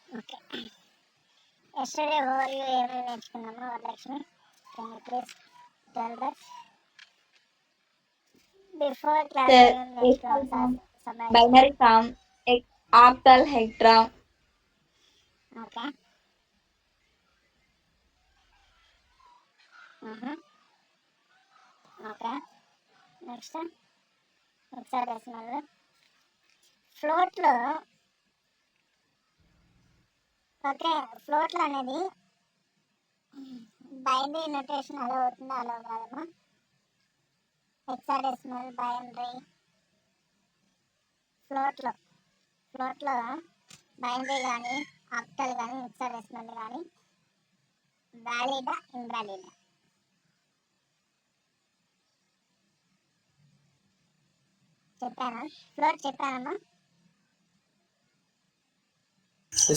Okay. Yesterday over ఏమేమి నేర్చుకున్నాము Varalakshmi? Can you please tell that? Before class Cell, ఏమేమి decimal నేర్చుకున్నాం form, సంబంధించిన? binary form, octal, hexadecimal. Okay. Okay. Next hexadecimal. ఫ్లోట్లో okay, ఫ్లోట్లో అనేది బైనరీ నొటేషన్ అలా అవుతుందా అలా కాదమ్మా? హెక్సాడెసిమల్, బైనరీ, ఫ్లోట్లో బైనరీ కానీ ఆక్టల్ కానీ హెక్సాడెసిమల్ కానీ వ్యాలిడా ఇన్వాలిడా? చెప్పానా? ఫ్లోట్ చెప్పానమ్మా?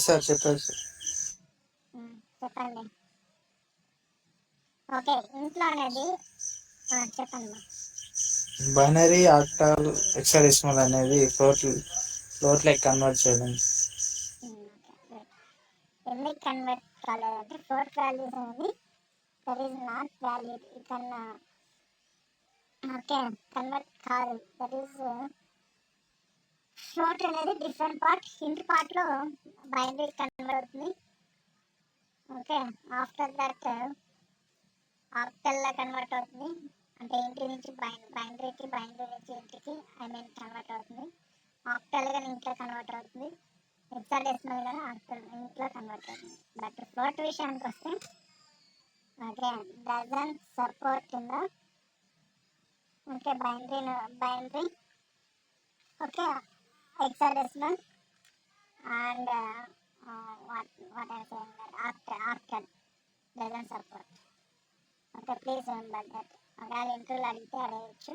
సార్ చెప్పారు సార్. చెప్పండి. ఓకే, ఇంట్లో అనేది చెప్పండి. బైనరీ, ఆక్టల్, హెక్సాడెసిమల్ అనేది ఫ్లోట్లకి కన్వర్ట్ చేయడం. ఎందుకు కన్వర్ట్ కాలేదంటే ఫ్లోట్ వాల్యూస్ అనేది దట్ ఈస్ నాట్ వ్యాలిడ్. కన్నా ఓకే, కన్వర్ట్ కాదు. దట్ ఈస్ ఫ్లోట్ అనేది డిఫరెంట్ పార్ట్. హింట్ పార్ట్లో బైనరీ కన్వర్ట్ అవుతుంది. ఓకే, ఆఫ్టర్ దట్ ఆక్టల్లా కన్వర్ట్ అవుతుంది. అంటే ఇంటి నుంచి బైనరీకి, బైనరీ నుంచి ఇంటికి కన్వర్ట్ అవుతుంది. ఆక్టల్గా ఇంట్లో కన్వర్ట్ అవుతుంది. హెక్సాడెసిమల్ గా ఆక్టల్ ఇంట్లో కన్వర్ట్ అవుతుంది. బట్ ఫ్లోట్ విషయానికి వస్తే okay doesn't support in the okay binary okay hexadecimal and what I'm saying that octal doesn't support. Okay, please remember that. ఒకవేళ ఇంటర్వ్యూలో అడిగితే అడగచ్చు.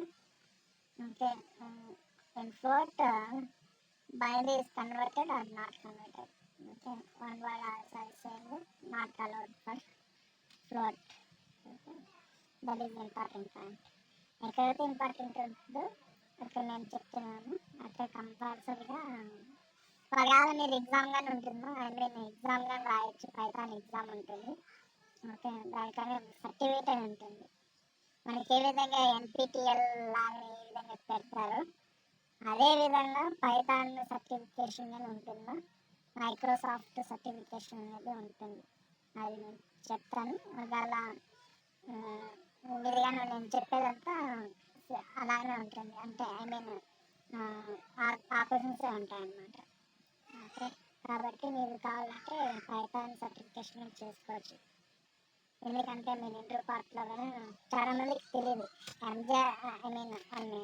Okay, in float binary is converted or not converted. Okay, one word also is saying not allowed for float. Okay, that is important point. ఎక్కడైతే important ఉంటుందో అక్కడ నేను చెప్తున్నాను. అక్కడ కంపల్సరీగా ఒకవేళ మీరు ఎగ్జామ్ కానీ ఉంటుందో ఎగ్జామ్ కానీ రాయొచ్చు. పైథాన్ ఎగ్జామ్ ఉంటుంది. ఓకే, దానికన్నా సర్టిఫికేట్ అని ఉంటుంది. మనకి ఏ విధంగా ఎన్పిటిఎల్ లాగా ఏ విధంగా పెడతారో అదే విధంగా పైథాన్ సర్టిఫికేషన్ అని ఉంటుందా, మైక్రోసాఫ్ట్ సర్టిఫికేషన్ అనేది ఉంటుంది. అది నేను చెప్తాను. ఒకవేళ విధిగా నేను చెప్పేదంతా అలానే ఉంటుంది. అంటే ఆపోజిట్సే ఉంటాయన్నమాట. ఓకే, కాబట్టి మీరు కావాలంటే పైథాన్ సర్టిఫికేషన్ చేసుకోవచ్చు. ఎందుకంటే నేను ఇంటర్ పార్ట్లో చాలా మందికి తెలియదు అన్నీ.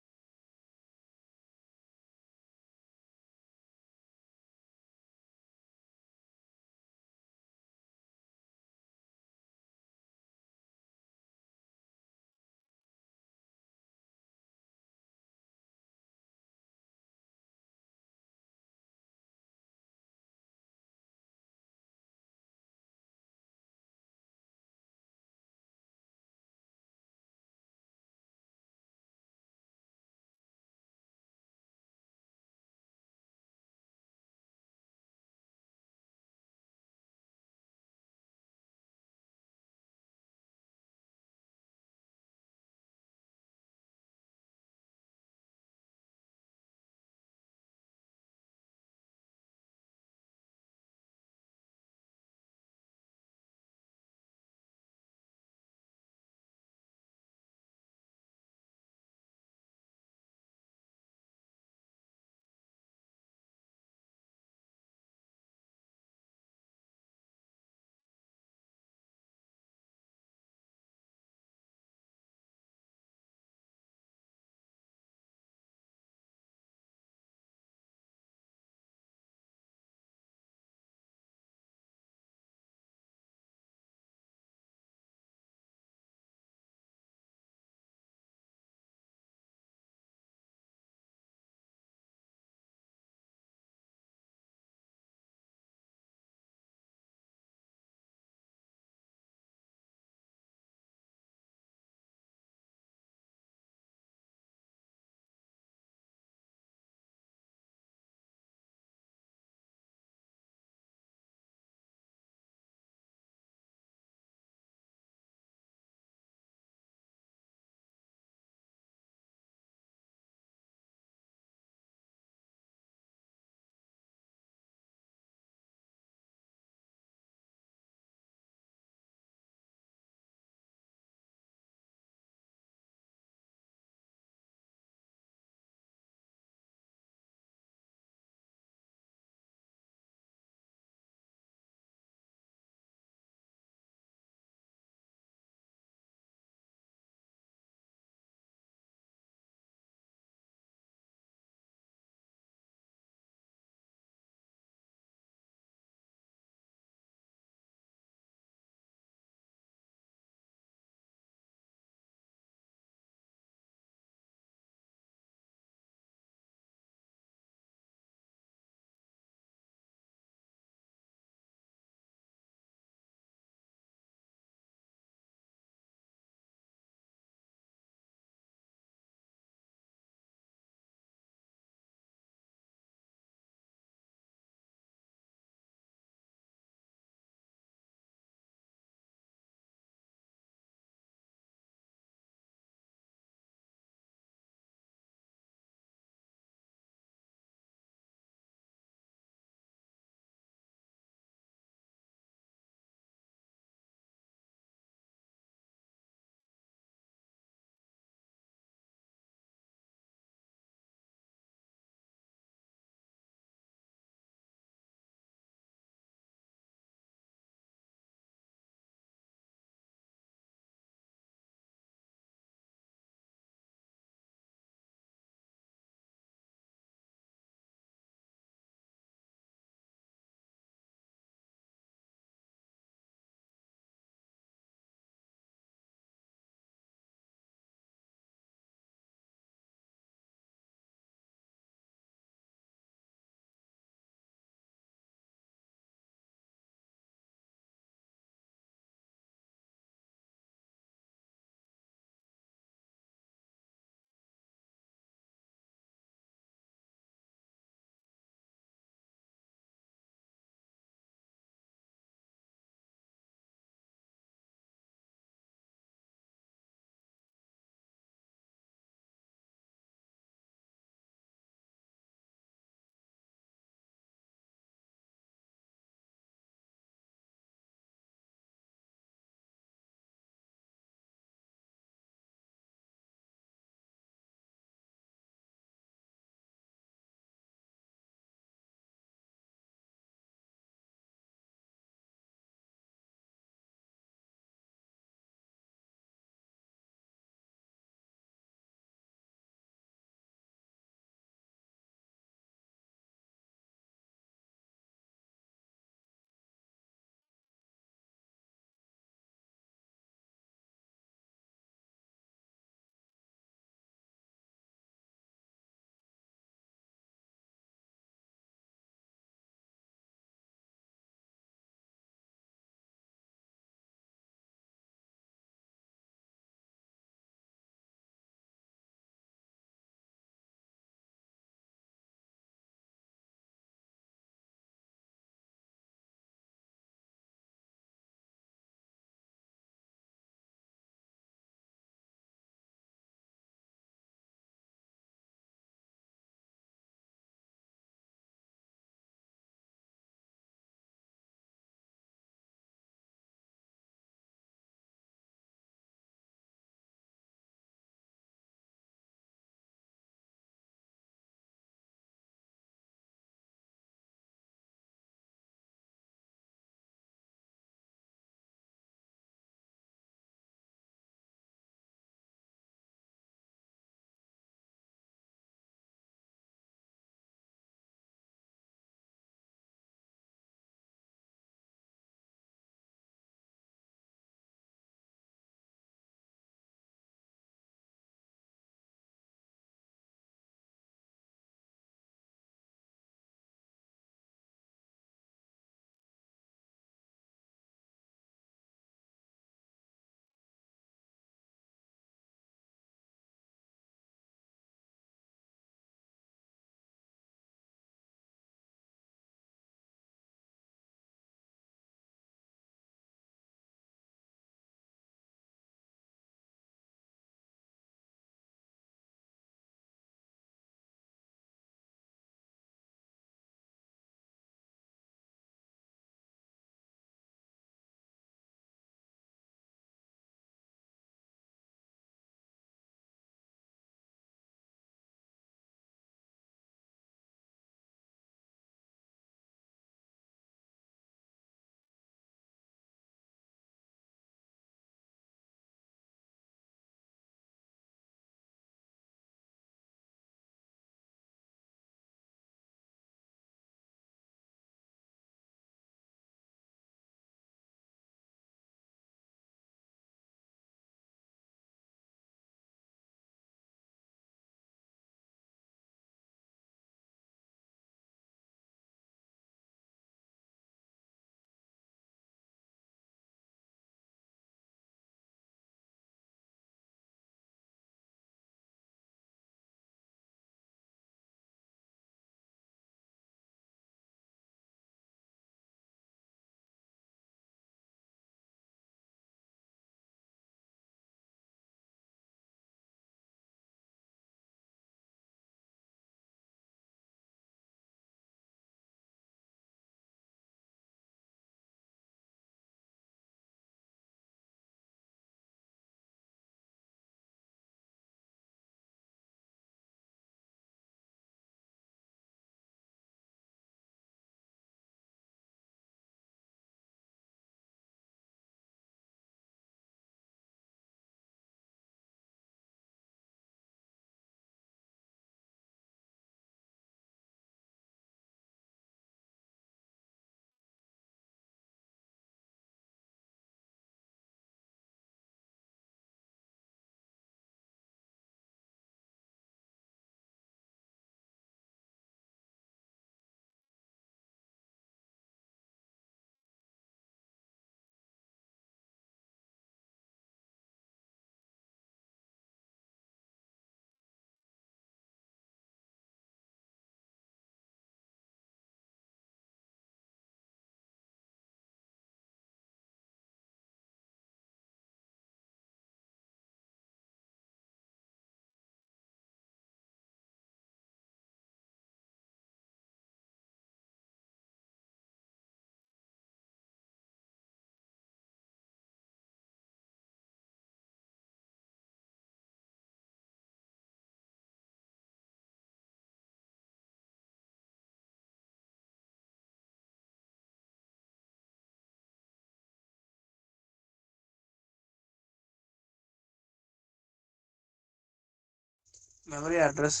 Memory address,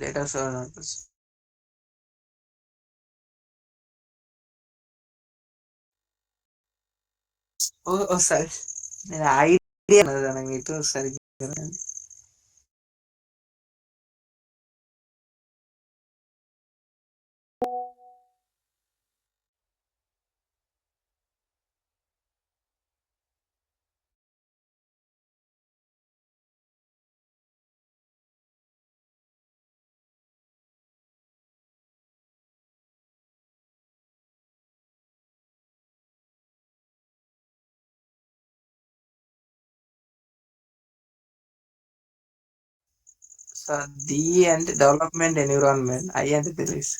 data server address. సరే, నేను ఐడియా నాకు మీతో సరిగ్గా. సార్ డి అంటే డెవలప్మెంట్ ఎన్విరాన్మెంట్, ఐ అంటే తెలుసు.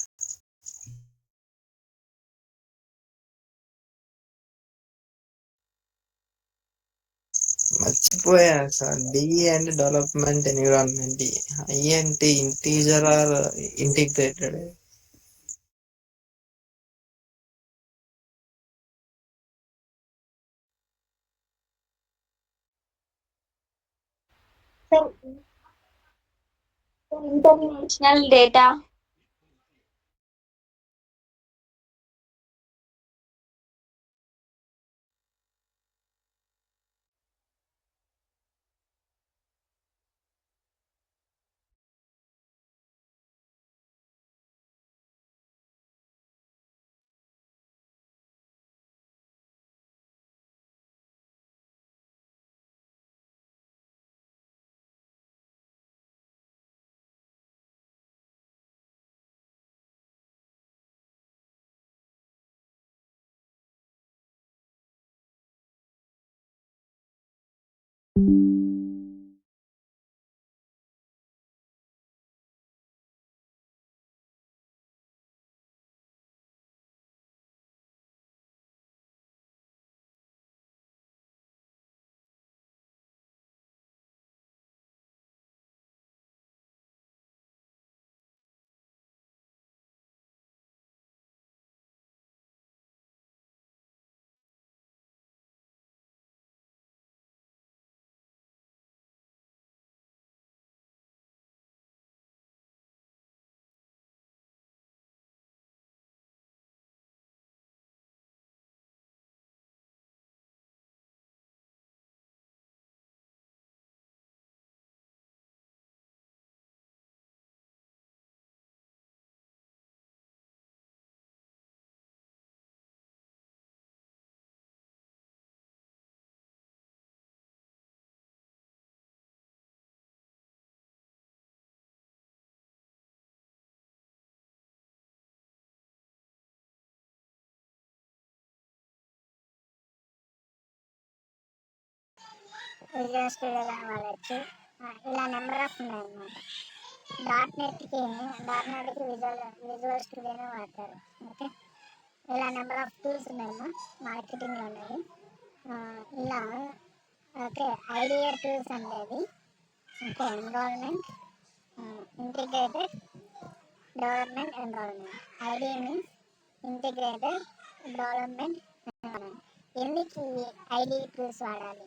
మర్చిపోయాను సార్. డి అంటే డెవలప్మెంట్ ఎన్విరాన్మెంట్, ఐ అంటే integer or integrated. International data. Visual studio కానీ వాడచ్చు. ఇలా నెంబర్ ఆఫ్ ఉన్నాయన్నమాట. డాట్ నెట్కి విజువల్ స్టూడియోనే వాడతారు. ఓకే, ఇలా నెంబర్ ఆఫ్ టూల్స్ ఉన్నాయమ్మా మార్కెటింగ్లో ఉన్నాయి. ఇలా ఓకే, ఐడియా టూల్స్ అనేది okay, enrolment, integrated development enrolment. Idea means integrated development enrolment. ఎందుకు ఈ ఐడి టూల్స్ వాడాలి,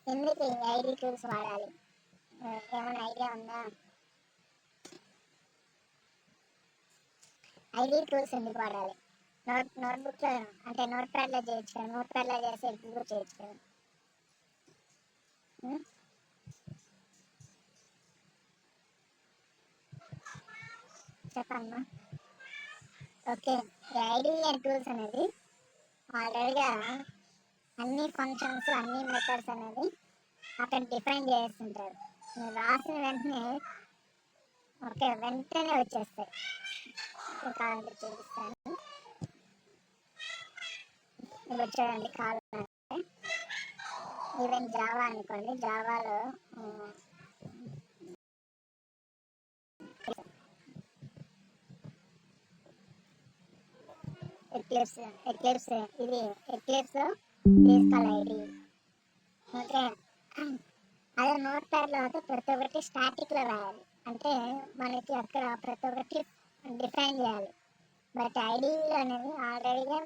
ఎందుకు ఈ ఐడి టూల్స్ వాడాలి, ఏమైనా ఐడియా ఉందా? ఐడి టూల్స్ ఎందుకు వాడాలి? నోట్బుక్లో అంటే నోట్ ప్యాడ్లో చేయొచ్చు కదా, నోట్ ప్యాడ్లో చేసి ఎగ్జిక్యూట్ చేయొచ్చు కదా. చెప్పమ్మా. ఓకే, ఈ ఐడియా టూల్స్ అనేది ఆల్రెడీగా అన్ని ఫంక్షన్స్ అన్ని మెథడ్స్ అనేది అక్కడ డిఫైన్ చేస్తుంటారు. మీరు రాసిన వెంటనే ఓకే వెంటనే వచ్చేస్తాయి. కావాలంటే చూపిస్తాను. ఇప్పుడు చూడండి, కావాలంటే ఈవెన్ జావా అనుకోండి, జావాలో ఎక్లిప్స్ ఇది ఎక్లిప్స్ తీసుకోవాలి ఐడి. ఓకే, అదే నోట్ ప్యాడ్లో అయితే ప్రతి ఒక్కటి స్టాటిక్లో రాయాలి, అంటే మనకి అక్కడ ప్రతి ఒక్కటి డిఫైన్ చేయాలి. బట్ ఐడిలో అనేది ఆల్రెడీగా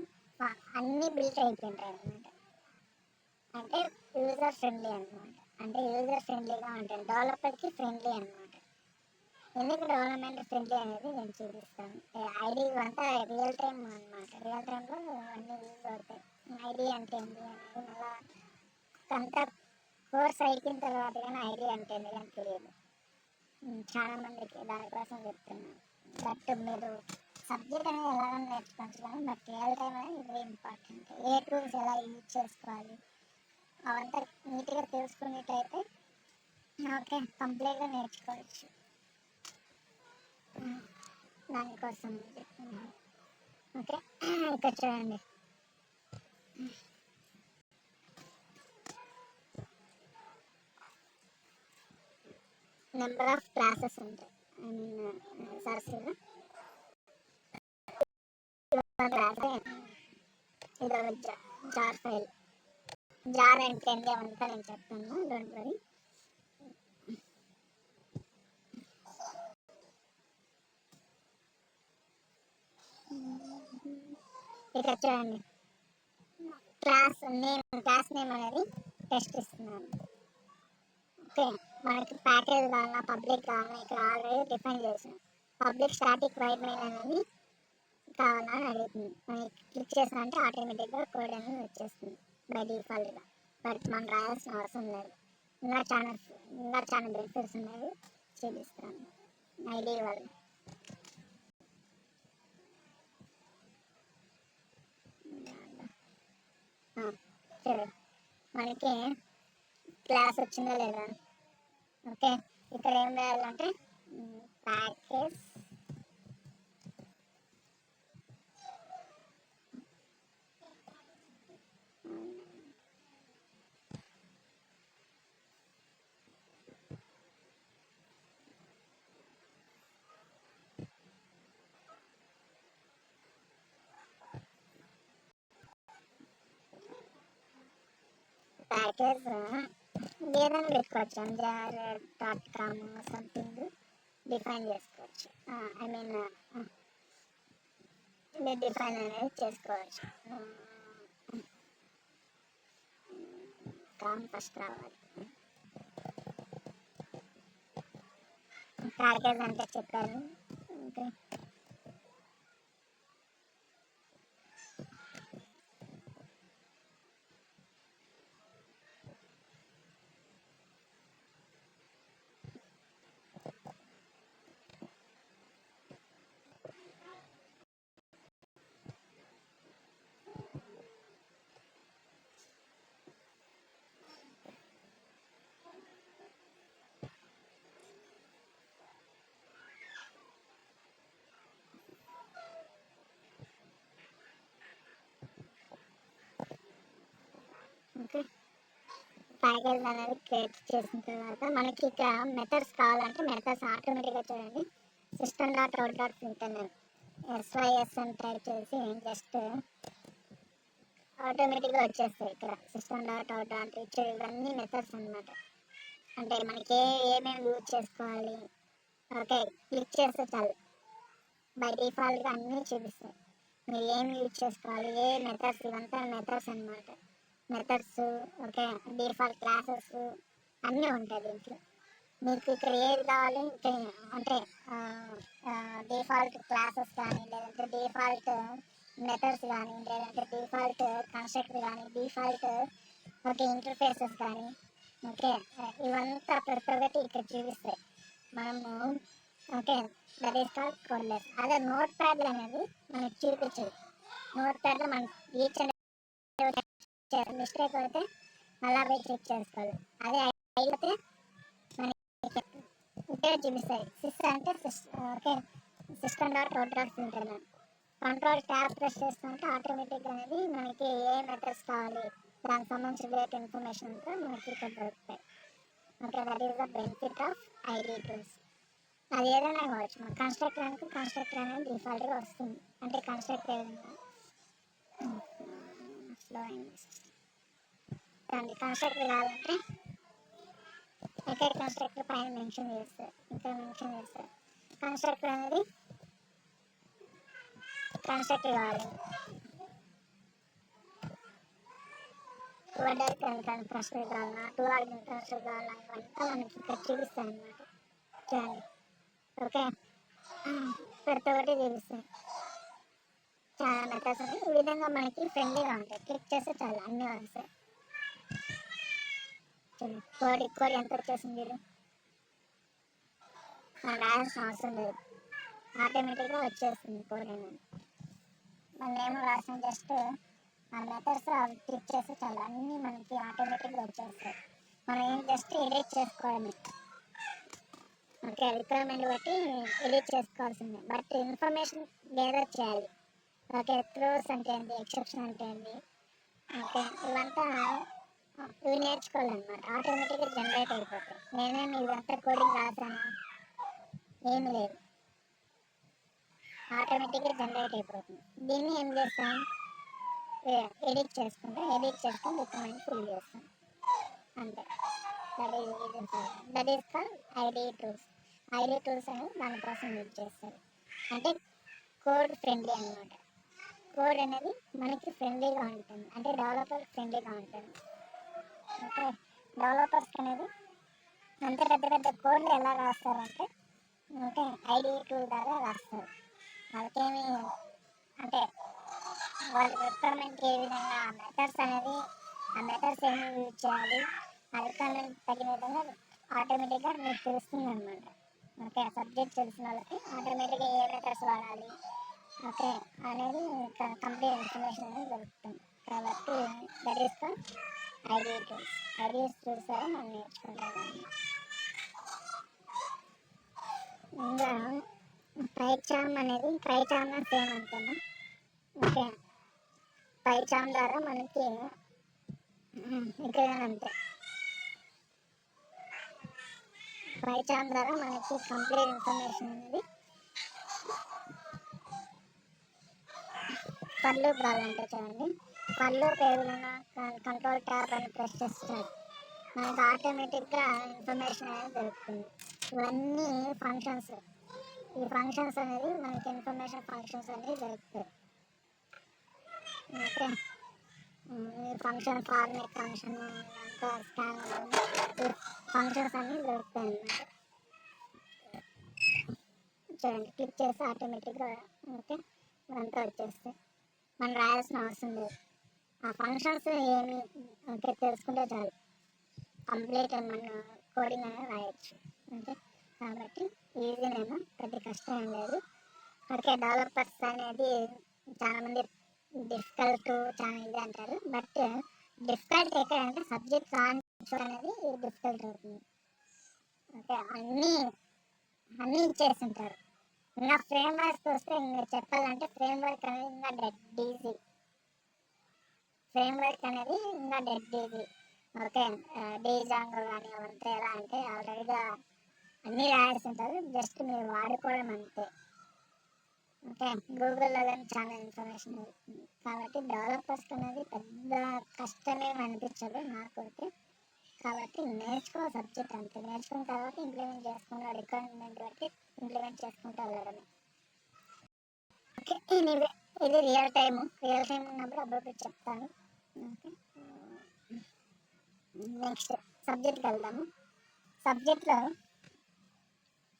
అన్నీ బిల్ట్ అయిపోయింటాయి అనమాట, అంటే యూజర్ ఫ్రెండ్లీ అనమాట. అంటే యూజర్ ఫ్రెండ్లీగా ఉంటుంది, డెవలపర్కి ఫ్రెండ్లీ అనమాట. ఎందుకు డెవలప్మెంట్ ఫ్రెండ్లీ అనేది నేను చూపిస్తాను. ఐడి అంతా రియల్ టైమ్ అనమాట, రియల్ టైంలో అన్నీ యూజ్ అవుతాయి. ఐడి అంటే ఏంటి అనేది మళ్ళీ అంతా కోర్స్ అయిపోయిన తర్వాత కానీ ఐడి అంటే ఏంటి అని తెలియదు చాలా మందికి, దానికోసం చెప్తున్నాను. బట్ మీరు సబ్జెక్ట్ అనేది ఎలాగైనా నేర్చుకోవచ్చు కానీ బట్ రియల్ టైం అనేది వెరీ ఇంపార్టెంట్. ఏ టూల్స్ ఎలా యూజ్ చేసుకోవాలి అవంతా నీట్గా తెలుసుకునేటైతే ఓకే కంప్లీట్గా నేర్చుకోవచ్చు. దానికోసం చెప్తున్నాను. ఓకే ఇక్కడ చూడండి, నెంబర్ ఆఫ్ క్లాసెస్ ఉంటాయి. సరస్సులో ఇది జార్ ఫైల్. జార్ అంటే ఏంటి అవంతా నేను చెప్తాను, డోంట్ వరీ. ఇక్కడ చూడండి, క్లాస్ నేమ్ అనేది టెస్ట్ ఇస్తున్నాను. ఓకే మనకి ప్యాకేజ్ కావాలన్నా పబ్లిక్ కావాలన్నా ఇక్కడ ఆల్రెడీ డిఫైన్ చేసాం. పబ్లిక్ స్టాటిక్ వైడ్ మెయిన్ అనేది కావాలని అడుగుతుంది. మనం క్లిక్ చేసామంటే ఆటోమేటిక్గా కోడ్ అనేది వచ్చేస్తుంది బై డిఫాల్ట్గా. బట్ మనం రాయాల్సిన అవసరం లేదు. ఇంకా చాలా బెనిఫిట్స్ ఉన్నాయి చూపిస్తాను. ఐడి వాళ్ళు సరే మనకి క్లాస్ వచ్చిందా లేదా. ఓకే ఇక్కడ ఏం రాయాలంటే ప్యాకేజ్ ఏదైనా పెట్టుకోవచ్చు. MJR.com సంథింగ్ డిఫైన్ చేసుకోవచ్చు. ఐ మీన్ మీరు డిఫైన్ అనేది చేసుకోవచ్చు. కామ్ ఫస్ట్ రావాలి. ప్యాకేజ్ అంటే చెప్పాను. ఓకే ఓకే ప్యాకేజ్ అనేది క్రియేట్ చేసిన తర్వాత మనకి ఇక్కడ మెథడ్స్ కావాలంటే మెథడ్స్ ఆటోమేటిక్గా చూడండి, system.out.println SYS అని టైప్ చేసి జస్ట్ ఆటోమేటిక్గా వచ్చేస్తాయి. ఇక్కడ system.out.reach ఇవన్నీ మెథడ్స్ అనమాట. అంటే మనకి ఏమేమి యూజ్ చేసుకోవాలి. ఓకే క్లిక్ చేస్తే చాలు బై డిఫాల్ట్గా అన్నీ చూపిస్తాయి. మీరు ఏం యూజ్ చేసుకోవాలి, ఏ మెథడ్స్, ఇవంతా మెథడ్స్ అనమాట. మెథడ్స్ ఓకే డిఫాల్ట్ క్లాసెస్ అన్నీ ఉంటాయి దీంట్లో. మీకు ఇక్కడ ఏది కావాలి అంటే డిఫాల్ట్ క్లాసెస్ కానీ, లేదంటే డిఫాల్ట్ మెథడ్స్ కానీ, లేదంటే డిఫాల్ట్ కన్స్ట్రక్టర్ కానీ, డిఫాల్ట్ ఓకే ఇంటర్ఫేసెస్ కానీ ఓకే ఇవంతా ప్రతి ఒక్కటి ఇక్కడ చూపిస్తాయి. మనము ఓకే దట్ ఈస్ కాల్డ్ కోడ్లెస్. అదే నోట్ ప్యాడ్ అనేది మనకి చూపించదు. నోట్ ప్యాడ్లో మనం ఈచ్ అండ్ మిస్టేక్ అయితే మళ్ళీ పోయి చెక్ చేసుకోవాలి. అదే అయితే మనకి ఇక్కడ చూపిస్తాయి. అంటే okay system.out.println control tab press చేస్తుంటే ఆటోమేటిక్గా అనేది మనకి ఏ మెథడ్స్ కావాలి దానికి సంబంధించిన రిలేటెడ్ ఇన్ఫర్మేషన్ అంతా మనకి ఇక్కడ దొరుకుతాయి. Okay that is the benefit of ID tools. అది ఏదైనా కావచ్చు. మన కన్స్ట్రక్టర్ అనేది డిఫాల్ట్గా వస్తుంది. అంటే కన్స్ట్రక్ట్ ఏదైనా స్లో అయింది దాన్ని కన్స్ట్రక్టర్ కావాలంటే ఇక్కడ కన్స్ట్రక్టర్ పైన మెన్షన్ చేస్తారు, ఇక్కడ మెన్షన్ చేస్తారు. కన్స్ట్రక్టర్ అనేది కన్స్ట్రక్టర్ కావాలి. వడ్డర్ కన్స్ట్రక్టర్ కావాలన్నా టూ ఆర్డర్ కన్స్ట్రక్టర్ కావాలన్నా ఇవంతా మనకి ఇక్కడ చూపిస్తాయి అన్నమాట. చూడండి ఓకే, ప్రతి ఒక్కటి చూపిస్తాయి. చాలా మెథడ్స్ ఉన్నాయి. ఈ విధంగా మనకి ఫ్రెండ్లీగా ఉంటాయి. క్లిక్ చేస్తే చాలా అన్నీ వస్తాయి. చూడండి కోడి ఎంత వచ్చేసింది, రాయాల్సిన అవసరం లేదు, ఆటోమేటిక్గా వచ్చేస్తుంది కోడ్ అనేది. మనం ఏమో రాసిన జస్ట్ ఆ మెథడ్స్ అవి క్లిక్ చేస్తే చాలా అన్నీ మనకి ఆటోమేటిక్గా వచ్చేస్తాయి. మనం ఏం జస్ట్ ఎడిట్ చేసుకోవడమే. ఓకే, రిక్వైర్మెంట్ బట్టి ఎడిట్ చేసుకోవాల్సిందే. బట్ ఇన్ఫర్మేషన్ గ్యాదర్ చేయాలి. ఓకే, త్రోస్ అంటే ఏంటి, ఎక్సెప్షన్ అంటే ఏంటి, ఓకే ఇవంతా ఇవి నేర్చుకోవాలన్నమాట. ఆటోమేటిక్గా జనరేట్ అయిపోతాయి. నేనేమి ఇదంతా కోడింగ్ రాసాను ఏమి లేదు, ఆటోమేటిక్గా జనరేట్ అయిపోతుంది. దీన్ని ఏం చేస్తాం, ఎడిట్ చేసుకుంటాం. ఎడిట్ చేసుకొని రిక్వైర్మెంట్ ఫిల్ చేస్తాం అంతే. That is call ID tools. ID tools అనేది దానికోసం యూజ్ చేస్తారు. అంటే కోడ్ ఫ్రెండ్లీ అన్నమాట. కోడ్ అనేది మనకి ఫ్రెండ్లీగా ఉంటుంది, అంటే డెవలపర్ ఫ్రెండ్లీగా ఉంటుంది. ఓకే, డెవలపర్స్ అనేది అంత పెద్ద పెద్ద కోడ్లు ఎలా రాస్తారంటే ఓకే ఐడి టూల్ ద్వారా రాస్తారు. వాళ్ళకేమి అంటే వాళ్ళ రిక్వైర్మెంట్ ఏ విధంగా ఆ మెథడ్స్ అనేది ఆ మెథడ్స్ ఏమి యూజ్ చేయాలి, ఆ రిక్వైర్మెంట్ తగిన విధంగా ఆటోమేటిక్గా మీకు తెలుస్తుంది అనమాట. ఓకే, సబ్జెక్ట్ తెలిసిన వాళ్ళకి ఆటోమేటిక్గా ఏ మెథడ్స్ వాడాలి ఓకే అనేది కంప్లీట్ ఇన్ఫర్మేషన్ అనేది దొరుకుతుంది. కాబట్టి that is call ID tools. ID tools ద్వారా మనం నేర్చుకుంటాం. ఇంకా పైచామ్ అనేది పైచామ్ సేమ్ అంతేనా. ఓకే, పైచామ్ ద్వారా మనకి ఇక్కడ అంతే, పైచామ్ ద్వారా మనకి కంప్లీట్ ఇన్ఫర్మేషన్ అనేది పళ్ళు కావాలంటే చూడండి. పళ్ళు ఏదైనా కంట్రోల్ ట్యాబ్ అని ప్రెస్ చేస్తారు, మనకి ఆటోమేటిక్గా ఇన్ఫర్మేషన్ అనేది దొరుకుతుంది. ఇవన్నీ ఫంక్షన్స్. ఈ ఫంక్షన్స్ అనేది మనకి ఇన్ఫర్మేషన్ ఫంక్షన్స్ అనేది దొరుకుతాయి. ఓకే, ఈ ఫంక్షన్ ఫార్మేట్ ఫంక్షన్ అంతా స్కాన్ ఈ ఫంక్షన్స్ అన్నీ దొరుకుతాయి అన్నమాట. చూడండి క్లిక్ చేస్తే ఆటోమేటిక్గా ఓకే ఇదంతా వచ్చేస్తాయి. మనం రాయాల్సిన అవసరం లేదు. ఆ ఫంక్షన్స్ ఏమి ఓకే తెలుసుకుంటే చాలు, కంప్లీట్ మన కోడింగ్ అనేది రాయొచ్చు. ఓకే, కాబట్టి ఈజీనేమో, పెద్ద కష్టం ఏం లేదు. ఓకే, డెవలపర్స్ అనేది చాలామంది డిఫికల్ట్ చాలా ఇది అంటారు. బట్ డిఫికల్ట్ ఎక్కడంటే సబ్జెక్ట్ కాన్సెప్ట్ అనేది డిఫికల్ట్ అవుతుంది. ఓకే, అన్నీ ఇచ్చేస్తుంటారు. ఇంకా ఫ్రేమ్ వర్క్ వస్తే ఇంకా చెప్పాలంటే ఫ్రేమ్ వర్క్ అనేది ఇంకా డెడ్ ఈజీ. ఫ్రేమ్ వర్క్ అనేది ఇంకా డెడ్ ఈజీ. ఓకే, డీజాంగో కానీ అవంతా ఎలా అంటే ఆల్రెడీగా అన్నీ రాయాల్సి ఉంటుంది, జస్ట్ మీరు వాడుకోవడం అంతే. ఓకే, గూగుల్లో కానీ చాలా ఇన్ఫర్మేషన్ దొరుకుతుంది. కాబట్టి డెవలపర్స్ అనేది పెద్ద కష్టమేమి అనిపించదు నాకైతే. కాబట్టి నేర్చుకో సబ్జెక్ట్ అంతే. నేర్చుకున్న తర్వాత ఇంప్లిమెంట్ చేసుకున్న రిక్వైర్మెంట్ బట్టి ఇంప్లిమెంట్ చేసుకుంటూ వెళ్ళడమే. ఓకే, ఇది రియల్ టైం ఉన్నప్పుడు అప్పుడు చెప్తాను. ఓకే, నెక్స్ట్ సబ్జెక్ట్కి వెళ్దాము. సబ్జెక్ట్లో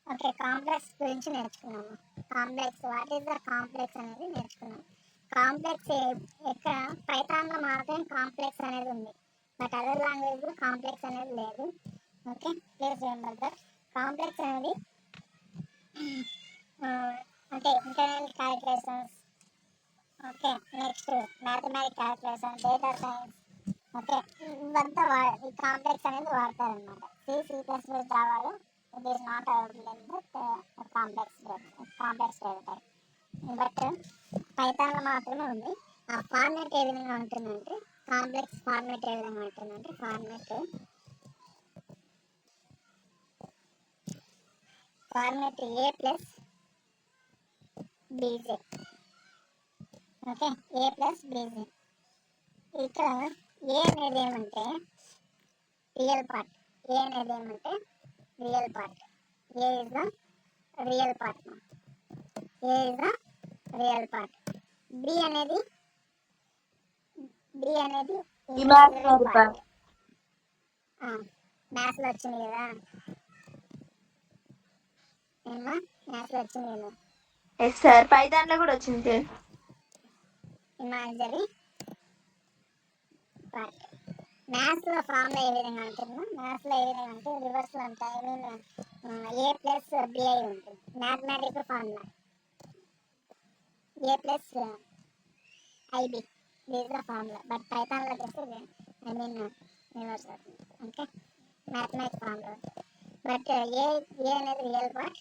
ఓకే కాంప్లెక్స్ గురించి నేర్చుకున్నాము. Complex, what is the complex అనేది నేర్చుకున్నాం. కాంప్లెక్స్ ఎక్కడ పైథాన్లో మాత్రమే కాంప్లెక్స్ అనేది ఉంది, బట్ అదర్ లాంగ్వేజ్లో కాంప్లెక్స్ అనేది లేదు. Okay, please remember that. Complex అనేది అంటే internal calculations, okay next mathematic calculation, data science, okay ఇవంతా ఈ కాంప్లెక్స్ అనేది వాడతారనమాట. C++ జావాలో it is not available in that complex data. But పైథాన్లో మాత్రమే ఉంది. ఆ ఫార్మాట్ ఏ విధంగా ఉంటుందంటే కాంప్లెక్స్ ఫార్మాట్ ఏ విధంగా ఉంటుందంటే format A plus B J. Okay, A plus B J. ఇక్కడ ఏ అనేది ఏమంటే రియల్ పార్ట్. ఏ అనేది ఏమంటే real part. A is the real part. A is the real part. B అనేది ఇమాజినరీ పార్ట్. పార్ట్. మ్యాథ్స్లో వచ్చింది కదా ఏమా, మ్యాథ్స్లో వచ్చింది కదా ఎస్ సార్, పైథాన్ లో కూడా వచ్చింది సార్. Imaginary part. మ్యాథ్స్లో ఫార్ములా ఏ విధంగా ఉంటుందో, మ్యాథ్స్లో ఏ విధంగా అంటే రివర్స్లో ఉంటాయి. I mean A plus B I ఉంటుంది mathematical formula. A plus I B this the formula. But పైథాన్లో చేస్తే ఐ మీన్ రివర్స్ అవుతుంది. Okay, mathematic formula. But A అనేది రియల్ పార్ట్,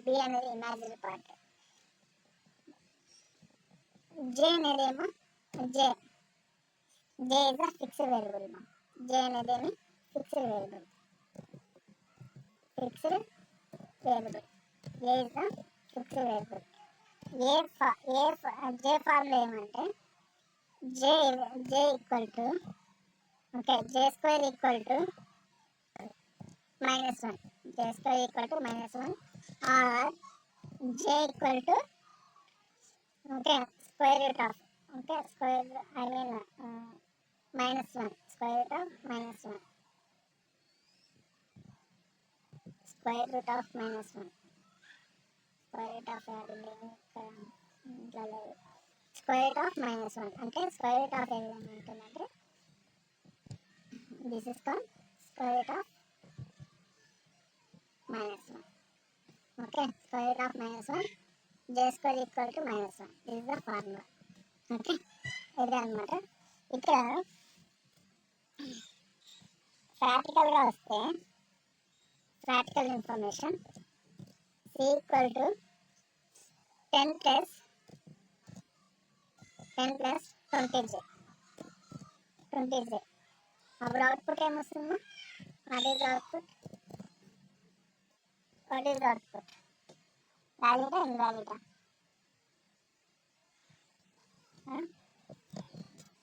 బి అనేది ఇమాజినరీ పార్ట్. జే అనేది ఏమో J J is the fixed variable. J అనేది ఏమి fixed variable. Fixed variable A is the fixed variable. J formula ఏమంటే J J equal to okay J square equal to -1. J square equal to -1 or J equal to okay square root of okay square I mean -1 square root of -1 square root of -1 square root of square root of -1 అంటే square root of ఏ విధంగా ఉంటుందంటే this is called square root of -1. Okay, square root of -1 J square equal to -1. This is the formula. Okay, ఇదే అనమాట. ఇక్కడ ప్రాక్టికల్గా వస్తే practical information C equal to 10 plus 20J అప్పుడు అవుట్పుట్ ఏమొస్తుందో వాట్ ఈస్ అవుట్పుట్ వ్యాలిడా ఇన్వాలిడా?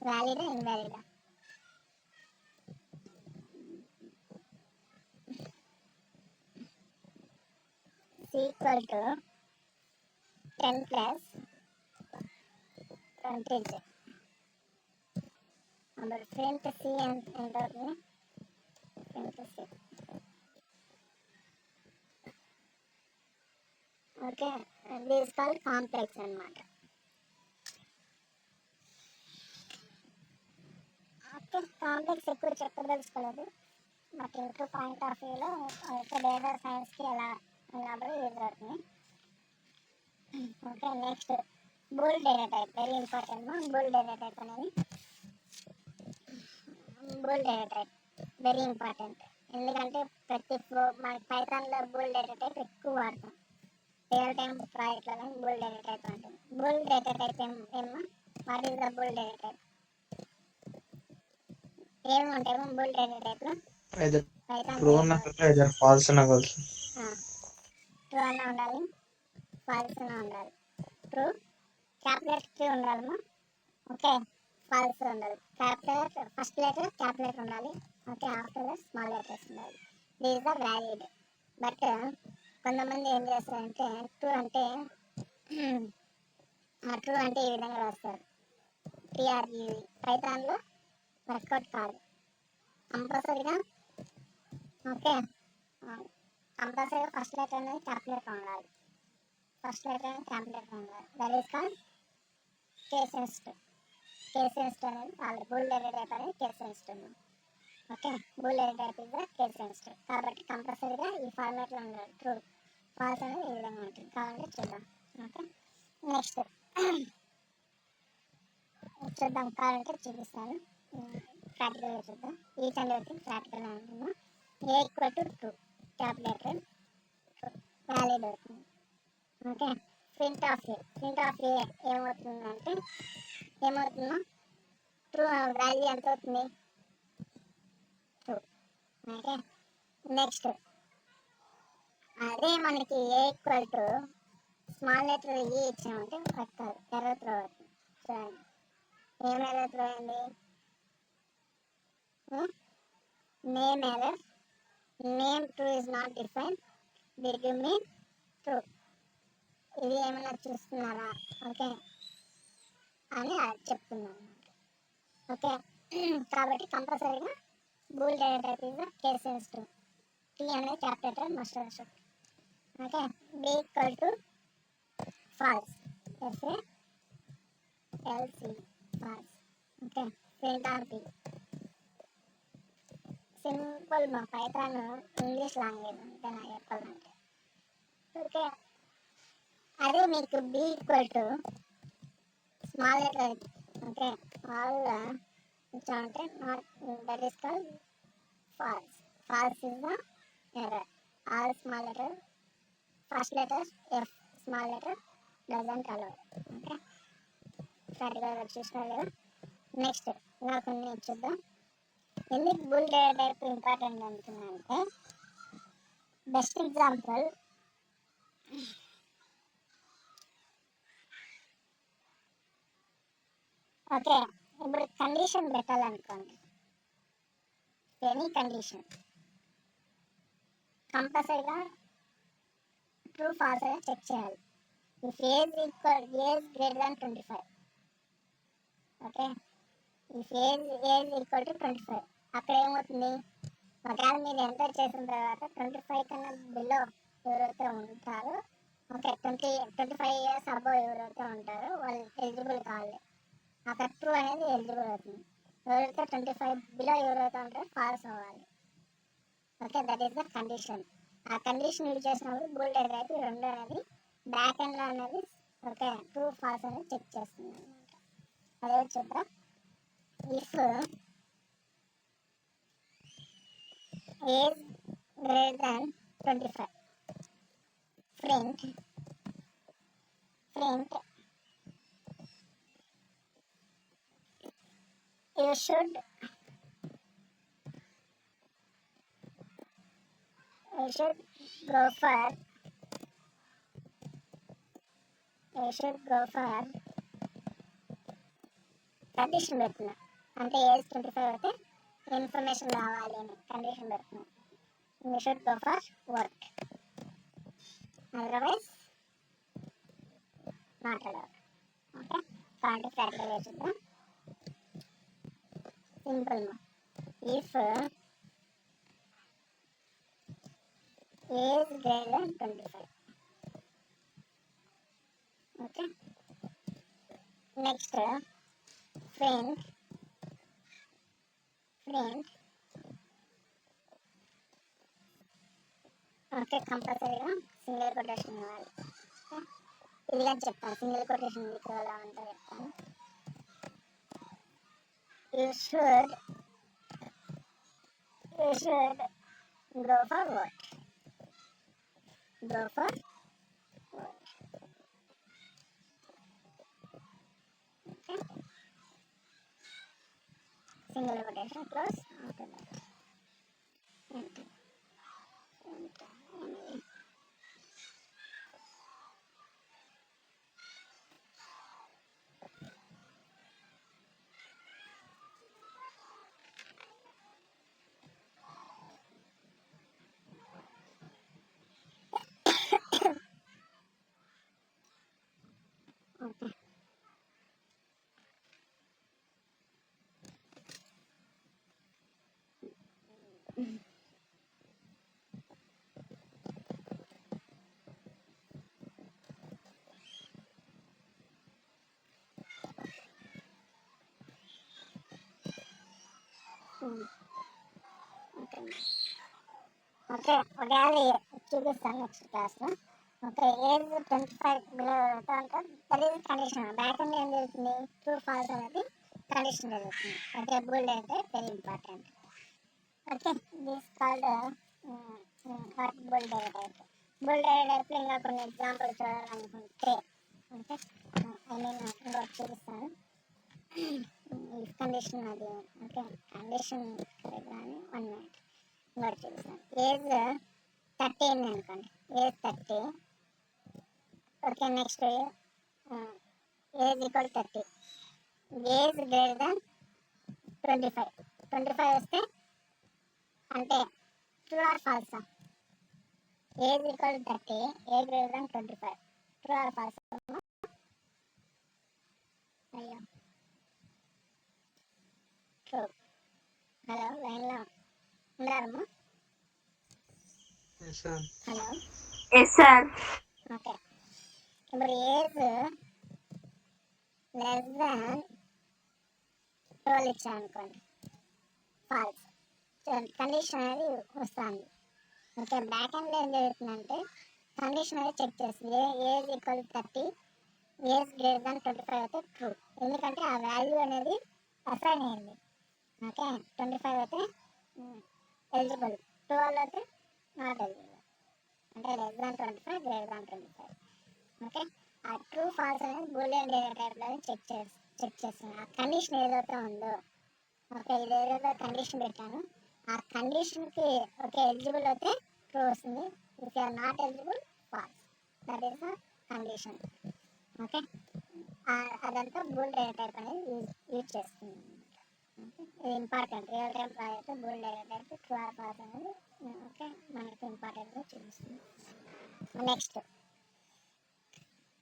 వ్యాలిడా ఇన్వాలిడా? C equal to 10 plus 20J అప్పుడు ప్రింట్ సి ఎంత అవుతుంది? Print C. Okay, this called complex అనమాట. ఓకే, కాంప్లెక్స్ ఎక్కువ చెప్పదలుచుకోలేదు, బట్ ఇంకో పాయింట్ ఆఫ్ వ్యూలో డేటా సైన్స్కి ఎలా ఉన్నప్పుడు యూజ్ అవుతుంది. Okay, next bool data type very important. Bool data type అనేది వెరీ ఇంపార్టెంట్. ఎందుకంటే ప్రతి మన పైథాన్లో బూల్ డేటా టైప్ ఎక్కువ వాడతాం. రియల్ టైమ్ ప్రాజెక్ట్లలో బూల్ డేటా టైప్ ఉంటుంది. బూల్ డేటా టైప్ ఏమో what is the bool data type? ఏమి ఉంటాయేమో బూల్ డేటా టైప్లో ఐదర్ పైథాన్ ట్రూ అనగలదు, ఐదర్ ఫాల్స్ అనగలదు. ట్రూ అన్న ఉండాలి, ఫాల్స్ అన్న ఉండాలి. ట్రూ క్యాపిటల్ ట్రూ ఉండాలమ్మా. ఓకే, ఫాల్స్ ఉండాలి. క్యాపిటల్ ఫస్ట్ లెటర్ క్యాపిటల్ ఉండాలి. Okay, after that small letters ఉండాలి. This is the valid. But కొంతమంది ఏం చేస్తారంటే ట్రూ అంటే ట్రూ అంటే ఈ విధంగా రాస్తారు TRUE. పైథాన్లో వర్కౌట్ కాదు. కంపల్సరీగా ఓకే కంపల్సరీగా ఫస్ట్ లెటర్ అనేది క్యాపిటల్ ఉండాలి. ఫస్ట్ లెటర్ క్యాపిటల్ ఉండాలి. That is called case sensitive. Case sensitive అనేది వాళ్ళు బూల్ డేటా టైప్ అనేది case sensitive. Okay, bool data type is the case sensitive. కాబట్టి కంపల్సరీగా ఈ ఫార్మాట్లో ఉండాలి. ట్రూ ఫాల్స్ అనేది ఈ విధంగా ఉంటుంది. కావాలంటే చూద్దాం. ఓకే, నెక్స్ట్ చూద్దాం, కావాలంటే చూపిస్తాను. ప్రాక్టికల్గా చూద్దాం. ఈచ్ అండ్ ఎవ్రీథింగ్ ప్రాక్టికల్ అంటున్నాం. A equal to true capital valid అవుతుంది. ఓకే, ప్రింట్ ఆఫ్ ఏ ఏమవుతుందంటే ఏమవుతుందో ట్రూ వాల్యూ ఎంత అవుతుంది? ట్రూ. ఓకే, నెక్స్ట్ అదే మనకి A equal to small letter ఈ ఇచ్చామంటే పట్టాలి ఎర్రర్ త్రో అవుతుంది. చూడండి ఏం ఎర్రర్ త్రో అయింది? Name error. Name true is not define did give me true. ఇది ఏమైనా చూస్తున్నారా? ఓకే అని చెప్తున్నాను. ఓకే, కాబట్టి కంపల్సరీగా bool data type is case sensitive. T అనేది capital must should. Okay, B equal to false, F A L C false. Okay, print or B. Simple మా Python English language అంతే నాకు చెప్పాలంటే. ఓకే, అదే మీకు B equal to small letter. Okay, all ఇచ్చామంటే not, that is called false. False is the error. All small letter, first letter F small letter doesn't allow. Okay, ప్రాక్టికల్గా చూసినా లేదా. Next ఇంకా కొన్ని చూద్దాం. ఎందుకు బుల్ డేటా టైప్ ఇంపార్టెంట్ అంటున్నానంటే, best example okay, ఇప్పుడు కండిషన్ పెట్టాలనుకోండి, ఎనీ కండిషన్ కంపల్సరీగా ట్రూ ఫాల్స్ అని చెక్ చేయాలి. If age greater than 25. Okay, if age equal to 25, అక్కడ ఏమవుతుంది, ఒకవేళ మీరు ఎంటర్ చేసిన తర్వాత 25 కన్నా బిలో ఎవరైతే ఉంటారో, ఓకే 25 ఇయర్స్ అబవ్ ఎవరైతే ఉంటారో వాళ్ళు ఎలిజిబుల్ కావాలి. అక్కడ ట్రూ అనేది ఎలిజిబుల్ అవుతుంది. ఎవరైతే 25 బిలో ఎవరైతే ఉంటారో ఫాల్స్ అవ్వాలి. Okay, that is the condition. ఆ కండిషన్ యూజ్ చేసినప్పుడు బూల్ డేటా టైప్ రెండు అనేది బ్యాక్ ఎండ్లో అనేది ఓకే ట్రూ ఫాల్స్ అనేది చెక్ చేస్తుంది అనమాట. అదే చూద్దాం. If age greater than 25, print you should go for condition పెడుతున్నా. అంటే ఏజ్ 25 అయితే ఇన్ఫర్మేషన్ కావాలి అని కండిషన్ పెడుతున్నా. You should go for work, otherwise మాట్లాడాలి. ఓకే, కాబట్టి ప్రాక్టికల్ చూద్దాం. Simple. If age greater than 25. Okay, next friend okay కంపల్సరీగా సింగిల్ కొటేషన్ ఇవ్వాలి. ఇది అని చెప్తాను, సింగిల్ కొటేషన్ ఎలా ఉంటుందో చెప్తాను. You should go for work. Okay, single quotation close after that. Enter. Okay. Okay, ఒకవేళ చూపిస్తాను నెక్స్ట్ క్లాస్లో. ఓకే, ఏజ్ 25 బిలో అంటే that is condition. Back end ఏం జరుగుతుంది, ట్రూ ఫాల్స్ అనేది కండిషన్ జరుగుతుంది. ఓకే, బుల్ అంటే very important. Okay, this called bull data type. Bull data టైప్లో ఇంకా కొన్ని ఎగ్జాంపుల్ చూడాలనుకుంటే ఓకే ఇంకోటి చూపిస్తాను. ఇఫ్ కండిషన్ అది ఓకే కండిషన్ కానీ 1 minute ఇంకోటి చూపిస్తాను. ఏజ్ 30 అయింది అనుకోండి, age 30. Okay, next age equal 30, age greater than 25 వస్తే అంటే ట్రూ ఆర్ ఫాల్సా? Age equal 30, age greater than 25, true or ఫాల్సా? అయ్యో ట్రూ. హలో లైన్లో ఉన్నారమ్మా? Yes, sir. Hello. Yes sir. Okay, ఇప్పుడు ఏజ్ లెస్ దాన్ 12 ఇచ్చాను అనుకోండి, ఫాల్స్ కండిషన్ అనేది వస్తుంది. ఓకే, బ్యాక్ ఎండ్లో ఏం జరుగుతుందంటే కండిషన్ అనేది చెక్ చేస్తుంది. Age equal 30, age greater than 25 అయితే ట్రూ, ఎందుకంటే ఆ వాల్యూ అనేది అసైన్ అయింది. ఓకే, 25 అయితే ఎలిజిబుల్, 12 అయితే నాట్ ఎలిజిబుల్, అంటే less than 25, greater than 25. Okay, ఆ ట్రూ ఫాల్స్ అనేది బూలియన్ డేటా టైప్లో చెక్ చేస్తుంది. ఆ కండిషన్ ఏదైతే ఉందో, ఓకే, ఇది ఏదైతే కండిషన్ పెట్టాను ఆ కండిషన్కి ఓకే ఎలిజిబుల్ అయితే ట్రూ వస్తుంది, if you're not eligible false, that is the condition. Okay, అదంతా బూల్ డేటా టైప్ అనేది యూజ్ చేస్తుంది. ఇది important, real time project bool data type true or false అనేది ఓకే మనకి ఇంపార్టెంట్గా చూపిస్తుంది. Next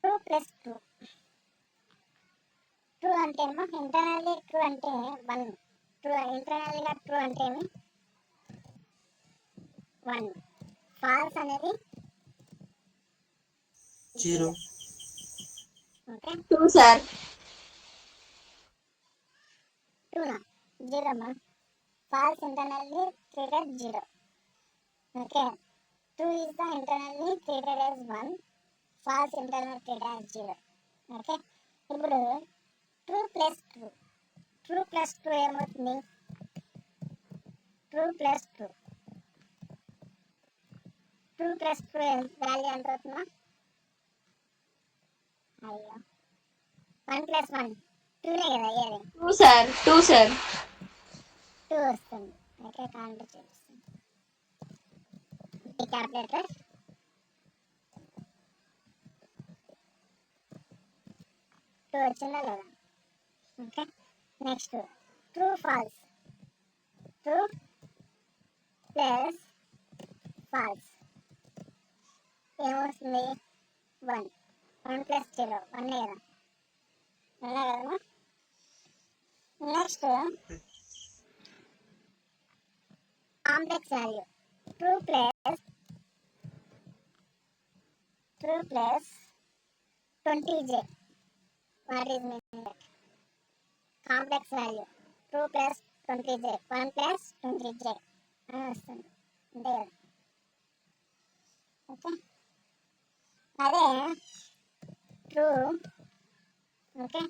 true plus true. True అంటే ఏమో ఇంటర్నల్లీ ట్రూ అంటే 1, ట్రూ ఇంటర్నల్గా ట్రూ అంటే ఏమి 1, ఫాల్స్ అనేది 0. Okay, two sir. ట్రూనా 0 అమ్మా, false internally treated 0. Okay, true is the internally treated as 1, false internal treated as 0. Okay, ఇప్పుడు true plus true, true plus true ఏమవుతుంది, true plus true, true plus true value ఎంత అవుతుందా, అయ్యో 1 + 1 2నే కదా అయ్యేది, two sir. Two sir. 2 వస్తుంది. Okay, కాంటే చూపిస్తుంది ఈ క్యాల్కులేటర్. 2 వచ్చిందా లేదా? Okay, next true false, true plus false ఏమొస్తుంది 1, 1 + 0 1 కదా, అవునా కదమ్మా? Next complex value, true plus 20j, what is meaning that? Complex value true plus 20j, 1 + 20j అని వస్తుంది, అంతే కదా? ఓకే, అదే ట్రూ. ఓకే,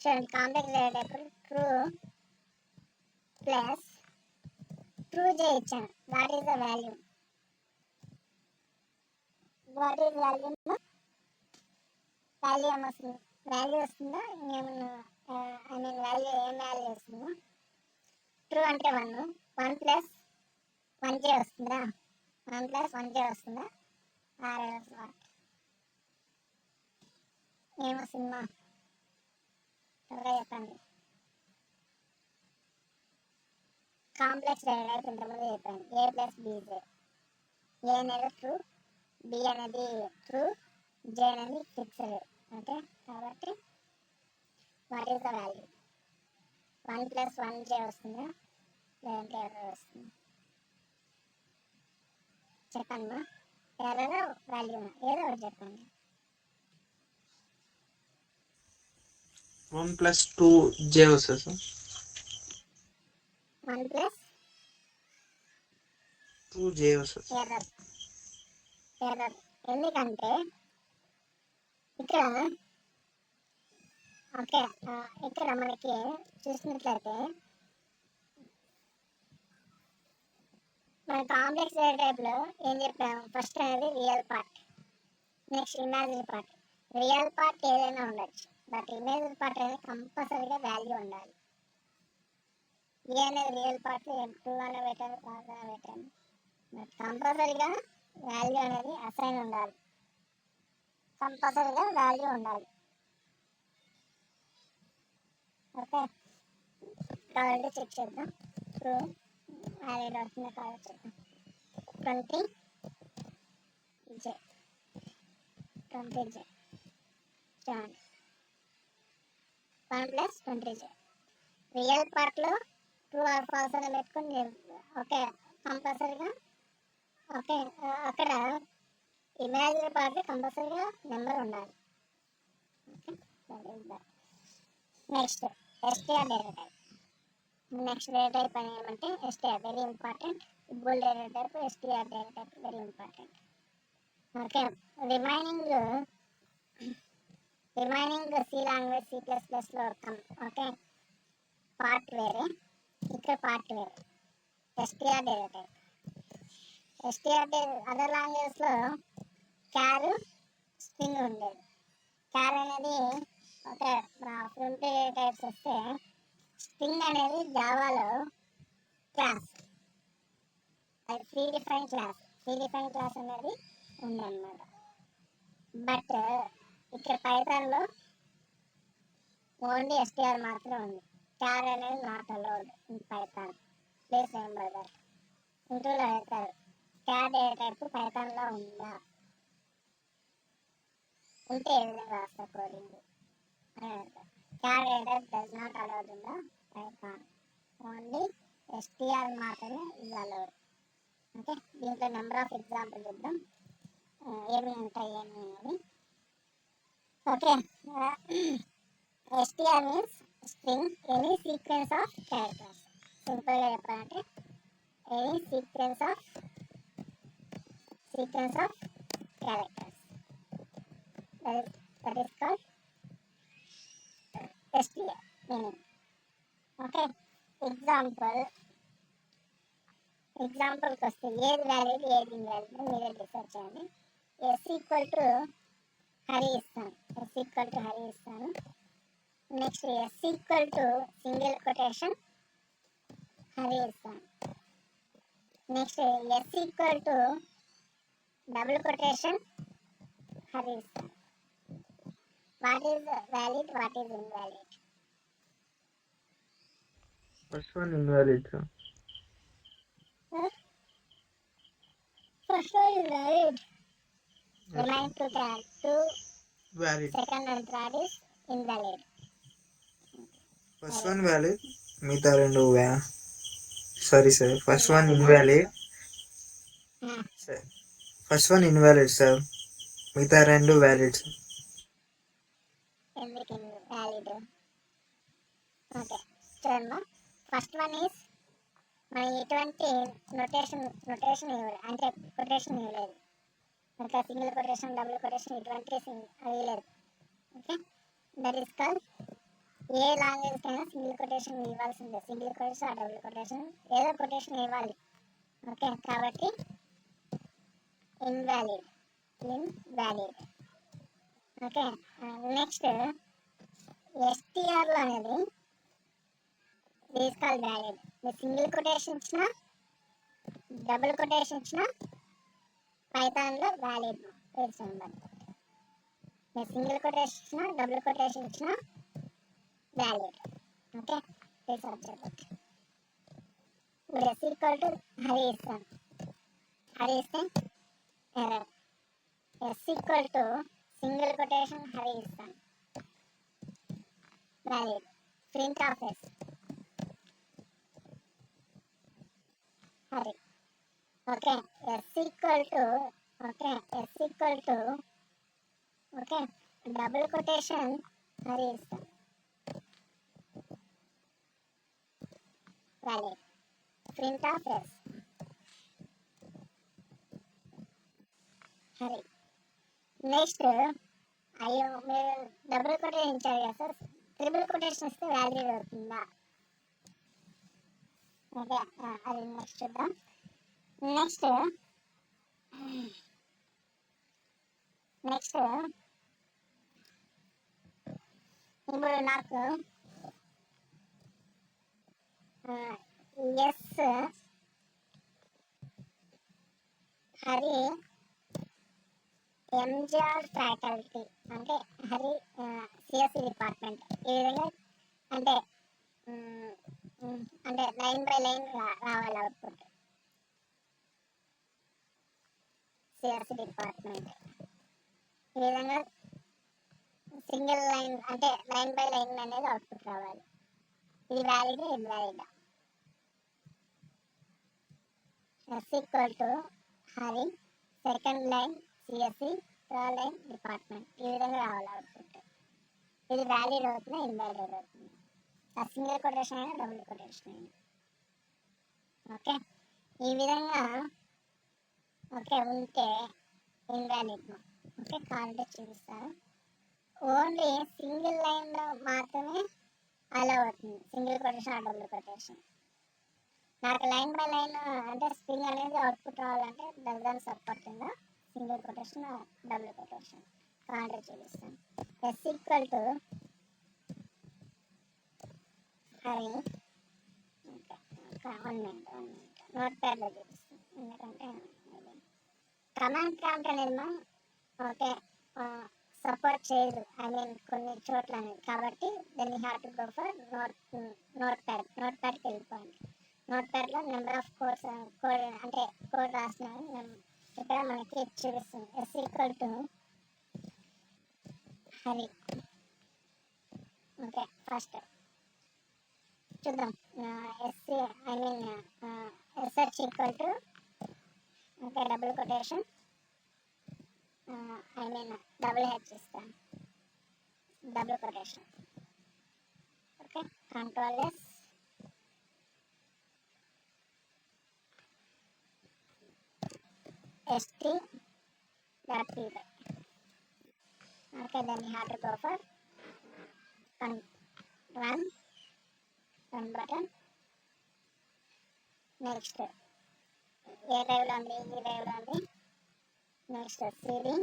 చూడండి కాంప్లెక్స్ అయ్యేటప్పుడు ట్రూ ప్లస్ 2j ఇచ్చాను, what is the value, what is value, value ఏమొస్తుంది, value వస్తుందా ఇంకేమన్నా, ఐ మీన్ వాల్యూ ఏం వాల్యూ వస్తుందా? ట్రూ అంటే 1, 1 + 1j వస్తుందా, 1 + 1j వస్తుందా, వాట్ ఏమొస్తుందా త్వరగా చెప్పండి. కాంప్లెక్స్ డైరెక్ట్ ఇంతకుముందు చెప్పాను, a + bj, ఏ అనేది ట్రూ, బి అనేది ట్రూ, జే అనేది ఫిక్స్డ్. ఓకే, కాబట్టి what is the value, 1 + 1j వస్తుందా లేదంటే ఎర్రర్ వస్తుంది, చెప్పండి మా, ఎర్రర్ వాల్యూ ఏదో ఒకటి చెప్పండి. 1 + 2j వస్తుంది సార్. 1 + 2j వస్తుంది. ఎర్రర్, ఎర్రర్ ఎందుకంటే ఇక్కడ ఓకే, ఇక్కడ మనకి చూసినట్లయితే మన కాంప్లెక్స్ టైప్లో ఏం చెప్పాము, ఫస్ట్ అనేది real part, next imaginary part. Real part ఏదైనా ఉండొచ్చు, బట్ ఇమాజినరీ పార్ట్ అనేది కంపల్సరీగా వాల్యూ ఉండాలి. ఏ అనేది రియల్ పార్ట్ 2 అనే పెట్టాను, 5 అనే పెట్టాను, బట్ కంపల్సరీగా వాల్యూ అనేది అసైన్ ఉండాలి, కంపల్సరీగా వాల్యూ ఉండాలి. ఓకే, కావాలంటే చెక్ చేద్దాం, ట్రూ వ్యాలిడ్ అవుతుందో కాదో చూద్దాం. 20j, 20j చూడండి, 1 + 20j రియల్ పార్ట్లో ట్రూ ఆర్ ఫాల్స్ అని పెట్టుకుని ఓకే కంపల్సరీగా ఓకే అక్కడ ఇమాజినరీ పార్ట్ కంపల్సరీగా నెంబర్ ఉండాలి. Next S T R data type. Next data type అని ఏమంటే S T R very important. Bool data type S T R data type very important. Okay remaining C language C++లో ఓకే పార్ట్ వేరే, ఇక్కడ పార్ట్ వేరే. ఎస్టీఆర్ డేటా టైప్ అదర్ లాంగ్వేజ్లో క్యార్ string ఉండేది. క్యార్ అనేది ఒక ఫ్రంట్ టైప్స్ వస్తే స్ట్రింగ్ అనేది జావాలో క్లాస్, అది ఫ్రీ డిఫైన్ క్లాస్ అనేది ఉందన్నమాట. బట్ ఇక్కడ పైథాన్లో ఓన్లీ ఎస్టీఆర్ మాత్రమే ఉంది. క్యార్ అనేది not allowed in Python. Please remember that. ఇంటర్వ్యూలో అడుగుతారు క్యార్ డేటా టైప్ పైథాన్లో ఉందా, ఉంటే ఏ విధంగా రాస్తా కోడింగ్ అని అడుగుతారు. క్యార్ data type does not allowed in the Python, only STR మాత్రమే ఇది అలౌడ్. ఓకే దీంట్లో నెంబర్ ఆఫ్ ఎగ్జాంపుల్ చూద్దాం ఏమి ఉంటాయి అని. Okay STR means string any sequence of characters. సింపుల్గా చెప్పాలంటే any sequence of characters that is called STR meaning. Okay ఎగ్జాంపుల్కి వస్తే ఏది వ్యాలిడ్ ఏది ఇన్వాలిడ్ మీరే డిసైడ్ చేయండి. ఎస్ ఈక్వల్ టు హరి ఇస్తాను. Next S equal to single quotation Hari ఇస్తాను. Next S equal to double quotation Hari ఇస్తాను. What is valid, what is invalid? First one invalid, sir. First one is valid. Remain to Valid. second and third is invalid. First one valid. మిగతా రెండు sorry sir first one invalid. First one invalid sir, మిగతా రెండు valid sir. ఎందుకు valid? Okay చూడమ్మా, first one is మనం ఎటువంటి notation ఇవ్వలేదు, అంటే కొటేషన్ ఇవ్వలేదు. ఇంకా సింగిల్ కొటేషన్ డబుల్ కొటేషన్ ఇటువంటి అవి లేదు. ఓకే దట్ ఈస్ కాల్ ఏ లాంగ్వేజ్కి అయినా సింగిల్ కొటేషన్ ఇవ్వాల్సిందే. సింగిల్ కొటేషన్ ఆ డబుల్ కొటేషన్ ఏదో కొటేషన్ ఇవ్వాలి. ఓకే కాబట్టి ఇన్వాలిడ్. ఓకే నెక్స్ట్ ఎస్టీఆర్లో అనేది ఈజ్ కాల్ వ్యాలిడ్. మీరు సింగిల్ కొటేషన్ ఇచ్చినా డబుల్ కొటేషన్ ఇచ్చినా పైథాన్లో వ్యాలిడ్. Please remember. మీరు సింగిల్ కొటేషన్ ఇచ్చినా డబుల్ కొటేషన్ ఇచ్చినా వ్యాలిడ్. Okay please observe. ఇప్పుడు ఎస్ ఈక్వల్ టు హరి ఇస్తాను, హరి ఇస్తే error. S equal to single quotation Hari ఇస్తాను, valid. Print of S Hari. Okay S equal to okay double quotation Hari ఇస్తాను, valid. Print of S Hari. Next అయ్యో మీరు double quotation ఇచ్చారు కదా sir, triple quotation ఇస్తే వ్యాలిడ్ అవుతుందా? ఓకే అది నెక్స్ట్ చూద్దాం. నెక్స్ట్ ఇప్పుడు నాకు ఎస్ హరి ఎంజిఆర్ ఫ్యాకల్టీ అంటే హరి సిఎస్సి డిపార్ట్మెంట్ ఈ విధంగా అంటే లైన్ బై లైన్ రావాలి అవుట్పుట్. సిఎస్సి డిపార్ట్మెంట్ ఈ విధంగా సింగిల్ లైన్ అంటే లైన్ బై లైన్ అనేది అవుట్పుట్ రావాలి. ఇది వ్యాలిడ్, ఇది valid. S equal to Hari, second line CSC, third line department. ఈ విధంగా రావాలి అవుట్పుట్. ఇది వ్యాలిడ్ అవుతుంది, ఇన్వాలిడ్ అవుతుంది. సింగిల్ కొటేషన్ అయినా డబుల్ కొటేషన్ అయినా. ఓకే, ఈ విధంగా ఓకే ఉంటే ఇన్వాలిడ్. ఓకే, కావాలంటే చూపిస్తాను. ఓన్లీ సింగిల్ లైన్లో మాత్రమే అలా అవుతుంది సింగిల్ కొటేషన్, డబుల్ కొటేషన్. నాకు లైన్ బై లైన్ అంటే స్ట్రింగ్ అనేది అవుట్పుట్ రావాలంటే దాని సపోర్ట్ కింద సింగిల్ కొటేషన్, డబుల్ కొటేషన్. కావాలంటే చూపిస్తాను. S equal to Hari, one minute note ప్యాడ్లో చూపిస్తాను. ఎందుకంటే కమాండ్ ప్రాంప్ట్ అనేది ఓకే సపోర్ట్ చేయదు, ఐ మీన్ కొన్ని చోట్ల అనేది. కాబట్టి దాన్ని have to go for note ప్యాడ్కి వెళ్ళిపోయింది. నోట్ ప్యాడ్లో నెంబర్ ఆఫ్ కోడ్ అంటే కోడ్ రాసిన ఇక్కడ మనకి చూపిస్తుంది. S equal to Hari. Okay, first చూద్దాం. SC I mean SH equal to okay double quotation, I mean double H ఇస్తాను, double quotation. Okay, control yes, ST dot P. Okay, then you have to go for run button. Next A డ్రైవ్లో ఉంది, E డ్రైవ్లో ఉంది. Next CD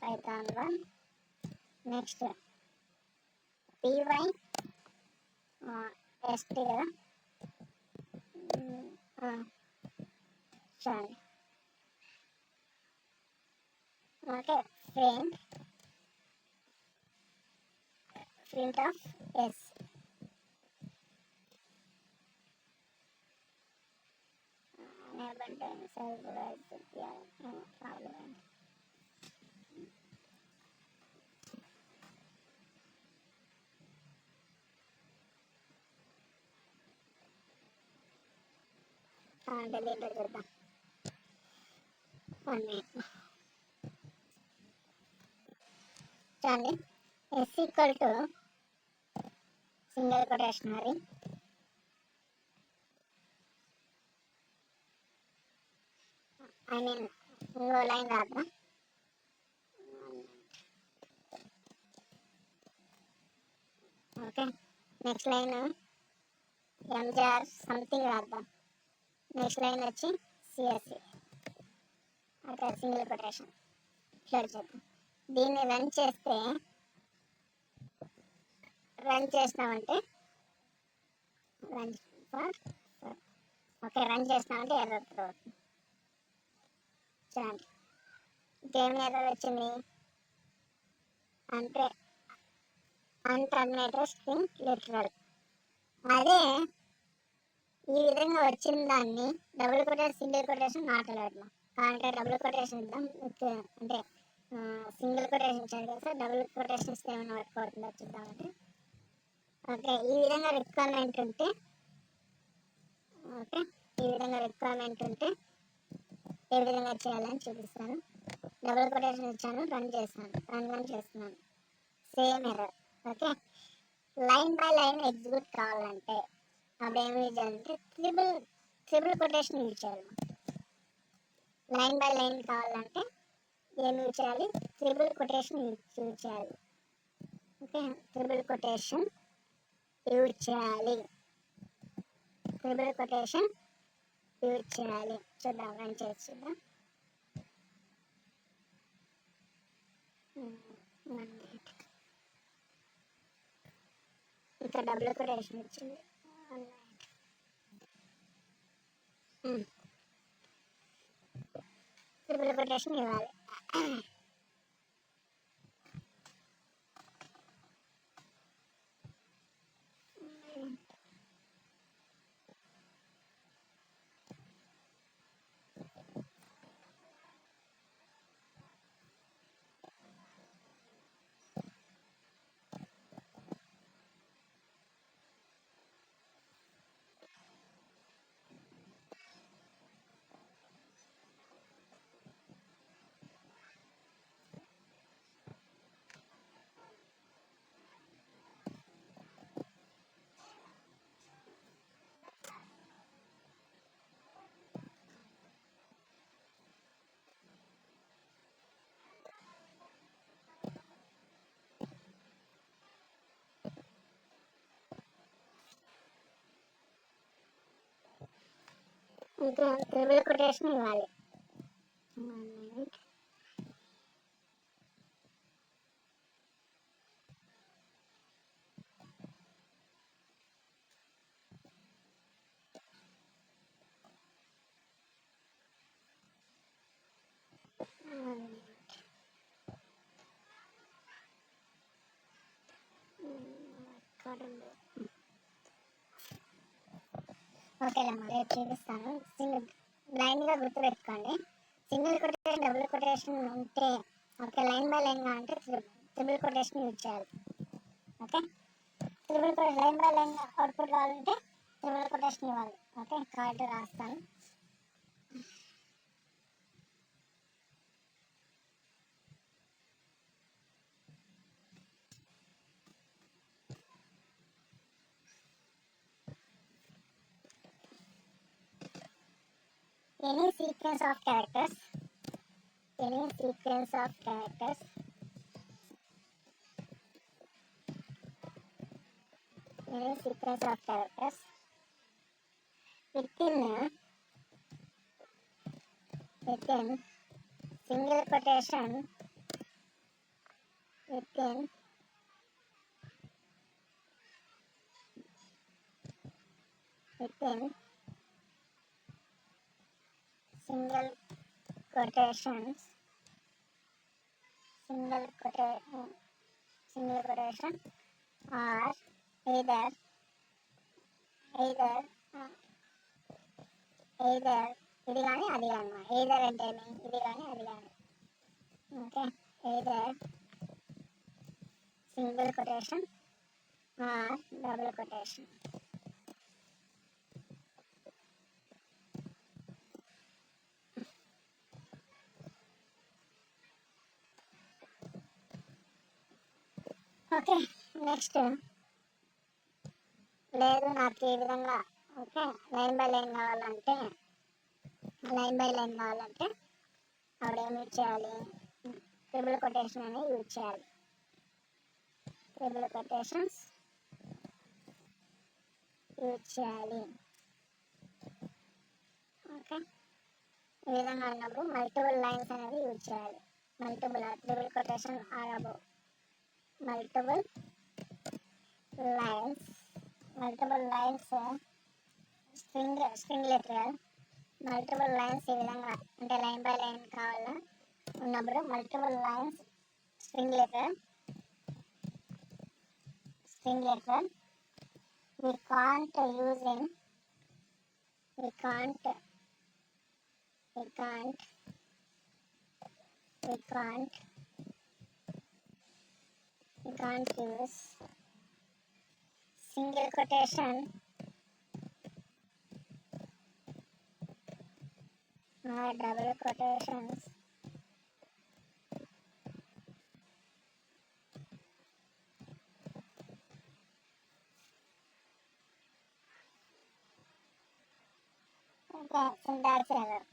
Python 1. Next PY ST కదా చూడండి. Okay, print of S. దీంట్లో చూద్దాం. 1 minute చూడండి. S equal to single quotation Hari, I mean ఇంకో లైన్ రాద్దాం. Okay, next line MGR something రాద్దాం. నెక్స్ట్ లైన్ వచ్చి CSC. Okay, single quotation. Clear చేద్దాం. దీన్ని రన్ చేసినామంటే రన్ చేసినామంటే ఎర్రర్ అవుతుంది. చూడండి, ఇంకేమి ఎర్రర్ వచ్చింది అంటే అన్టర్మినేటెడ్ స్ట్రింగ్ లిటరల్. అదే ఈ విధంగా వచ్చిన దాన్ని double quotation, single quotation not allowed. అంటే డబుల్ కొటేషన్ ఇద్దాం. అంటే సింగిల్ కొటేషన్ ఇచ్చారు కదా సార్, డబుల్ కొటేషన్ ఇస్తే ఏమైనా వర్క్ అవుతుందో చూద్దామంటే. ఓకే, ఈ విధంగా రిక్వైర్మెంట్ ఉంటే ఏ విధంగా చేయాలని చూపిస్తాను. డబుల్ కొటేషన్ ఇచ్చాను, రన్ చేస్తున్నాను, same error. Okay, line by line execute కావాలంటే అప్పుడు ఏమి యూజ్ చేయాలంటే ట్రిపుల్ కొటేషన్ యూజ్ చేయాలి. లైన్ బై లైన్ కావాలంటే ఏమి యూజ్ చేయాలి, ట్రిపుల్ కొటేషన్ యూజ్ చేయాలి. ఓకే, ట్రిపుల్ కొటేషన్ యూజ్ చేయాలి. చూద్దాం, రన్ చేసి చూద్దాం. ఇక్కడ డబుల్ కొటేషన్ వచ్చింది. ట్రిపుల్ కొటేషన్ ఇవ్వాలి. ఇంకా త్రిబుల్ కొటేషన్ ఇవ్వాలి. 1 minute. ఓకేలమ్మా, రేపు చూపిస్తాను. లైన్గా గుర్తుపెట్టుకోండి. సింగిల్ కొటేషన్, డబుల్ కొటేషన్ ఉంటే ఓకే, లైన్ బై లైన్గా అంటే త్రిబుల్ కొటేషన్ యూజ్ చేయాలి. Okay, triple quotation line by line output కావాలంటే త్రిబుల్ కొటేషన్ ఇవ్వాలి. ఓకే, కార్డు రాస్తాను. Any sequence of characters, any sequence of characters any sequence of characters within single quotation within single quotations single quotation or either ఇది కానీ అది కానీ, either అంటే ఇది కానీ అది కానీ. Okay, either single quotation or double quotation. Okay, next లేదు నాకు ఈ విధంగా ఓకే లైన్ బై లైన్ కావాలంటే అప్పుడు ఏం యూజ్ చేయాలి? ట్రిపుల్ కొటేషన్ అనేది యూజ్ చేయాలి. ట్రిపుల్ కొటేషన్స్ యూజ్ చేయాలి. ఓకే, ఈ విధంగా ఉన్నప్పుడు మల్టిపుల్ లైన్స్ అనేది యూజ్ చేయాలి. Triple quotation or above multiple lines string literal multiple lines ఈ విధంగా అంటే లైన్ బై లైన్ కావాలా ఉన్నప్పుడు multiple lines string literal we can't use in we can't use single quotation or double quotations okay, syntax error.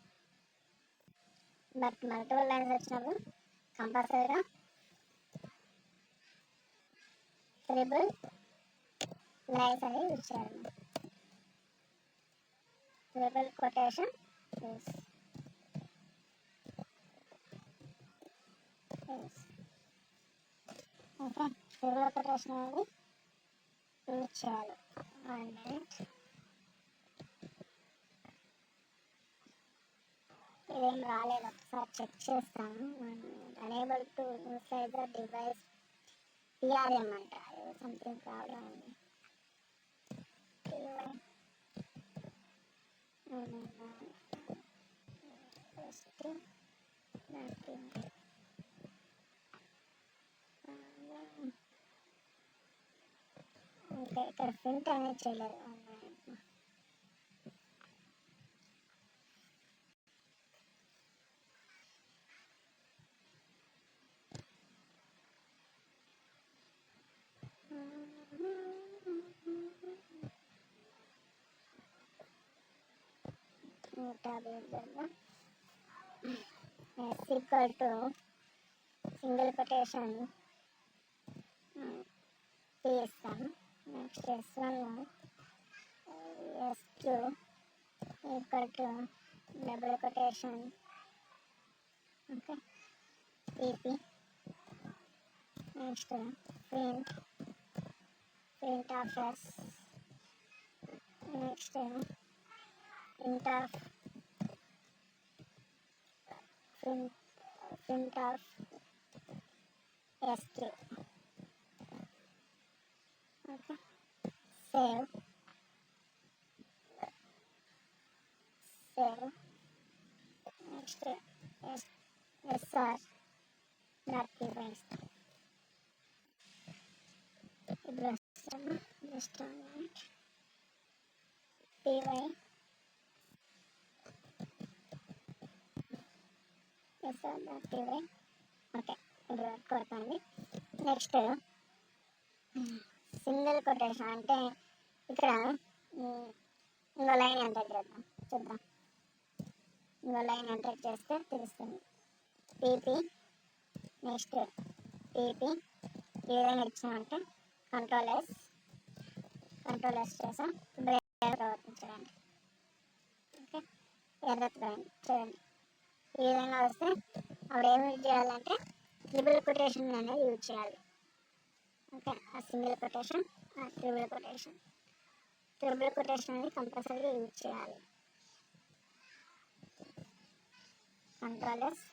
But multiple lines వచ్చినప్పుడు కంపల్సరీగా triple lines అనేది use చేయాలి. Triple quotation use okay, triple quotation అనేది use చేయాలి. 1 minute. ఇదేం రాలేదు, ఒకసారి check చేస్తాను. Unable to inside the device PRM అంట, సంథింగ్ ప్రాబ్లం ఉంది. ఓకే, ఇక్కడ ప్రింట్ అనేది చేయలేదు. S equal to single quotation T ఇస్తాను. Next S1 S2 equal to double quotation, okay, pp. Next print of s. Next print of print of sk. Okay, save. Next sr dot py. ఇప్పుడు వస్తాము just py sr dot py. Okay, ఇప్పుడు work అవుతుంది. Next single quotation అంటే ఇక్కడ ఇంకో line enter చేద్దాం, చూద్దాం. ఇంకో లైన్ ఎంటర్ చేస్తే తెలుస్తుంది. పీపీ నెక్స్ట్ పీపీ ఈ విధంగా ఇచ్చామంటే కంట్రోల్ ఎస్ చేసాం. ప్రవర్తించడానికి ఓకే, ఎర్రత్తుకోండి చూడండి. ఈ విధంగా వస్తే అప్పుడు ఏమి యూజ్ చేయాలంటే ట్రిపుల్ కొటేషన్ అనేది యూజ్ చేయాలి. ఓకే, ఆ సింగిల్ కొటేషన్, ఆ ట్రిపుల్ కొటేషన్ అనేది కంపల్సరీగా యూజ్ చేయాలి. Control yes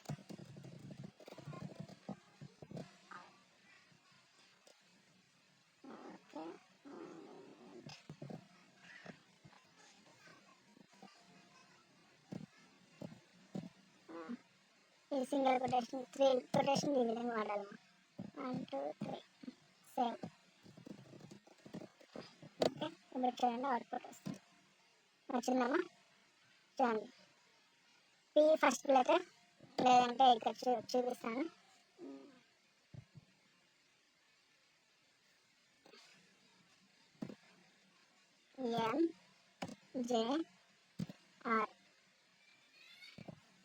okay. ఈ సింగిల్ కొటేషన్ 3 కొటేషన్ ఈ విధంగా వాడాలి. 1 2 3 సేవ్. ఓకే, ఇప్పుడు చూడండి అవుట్పుట్ వస్తుంది. వచ్చిందమ్మా చూడండి. పీ ఫస్ట్ లెటర్, లేదంటే ఇక్కడ చూపిస్తాను. MJR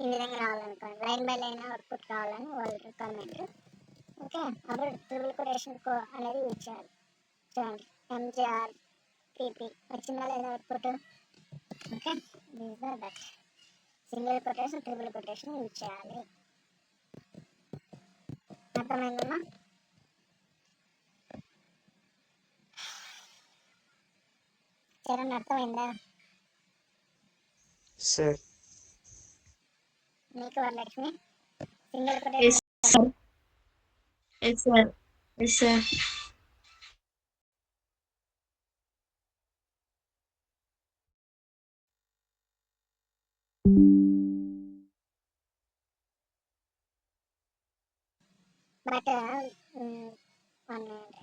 ఈ విధంగా రావాలనుకోండి. లైన్ బై లైన్ అవుట్పుట్ కావాలని వాళ్ళ రిక్వైర్మెంట్. ఓకే, అప్పుడు ట్రిపుల్ కొటేషన్ అనేది యూజ్ చేయాలి. చూడండి, MJR PP వచ్చిందా లేదా output. Okay, these are that. Single quotation, triple quotation use చేయాలి. అర్థమైందమ్మా? చరణ్ అర్థమైందా? సార్ నీకు Varalakshmi single Yes, quotation sir. Yes, sir. Yes, sir. But 1 minute.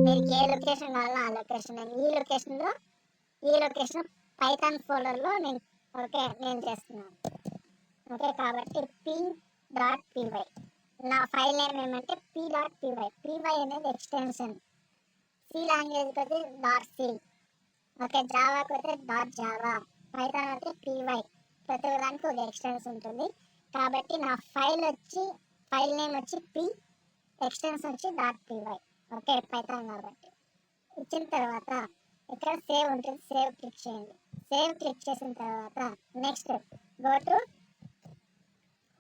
మీకు ఏ లొకేషన్ కావాలో ఆ లొకేషన్, ఈ లొకేషన్ పైథాన్ ఫోల్డర్లో నేను చేస్తున్నాను. ఓకే, కాబట్టి p.py నా ఫైల్ నేమ్ ఏమంటే p.py. py అనేది ఎక్స్టెన్షన్. సి లాంగ్వేజ్కి అయితే .c, ఓకే, జావాకి అయితే .java, పైథాన్ అయితే py. ప్రతి దానికి ఒక ఎక్స్టెన్షన్ ఉంటుంది. కాబట్టి నా ఫైల్ నేమ్ వచ్చి p, ఎక్స్టెన్షన్ వచ్చి .py. ఓకే, పైథాన్ కాబట్టి ఇచ్చిన తర్వాత ఇక్కడ సేవ్ ఉంటుంది, సేవ్ క్లిక్ చేయండి. సేవ్ క్లిక్ చేసిన తర్వాత next go to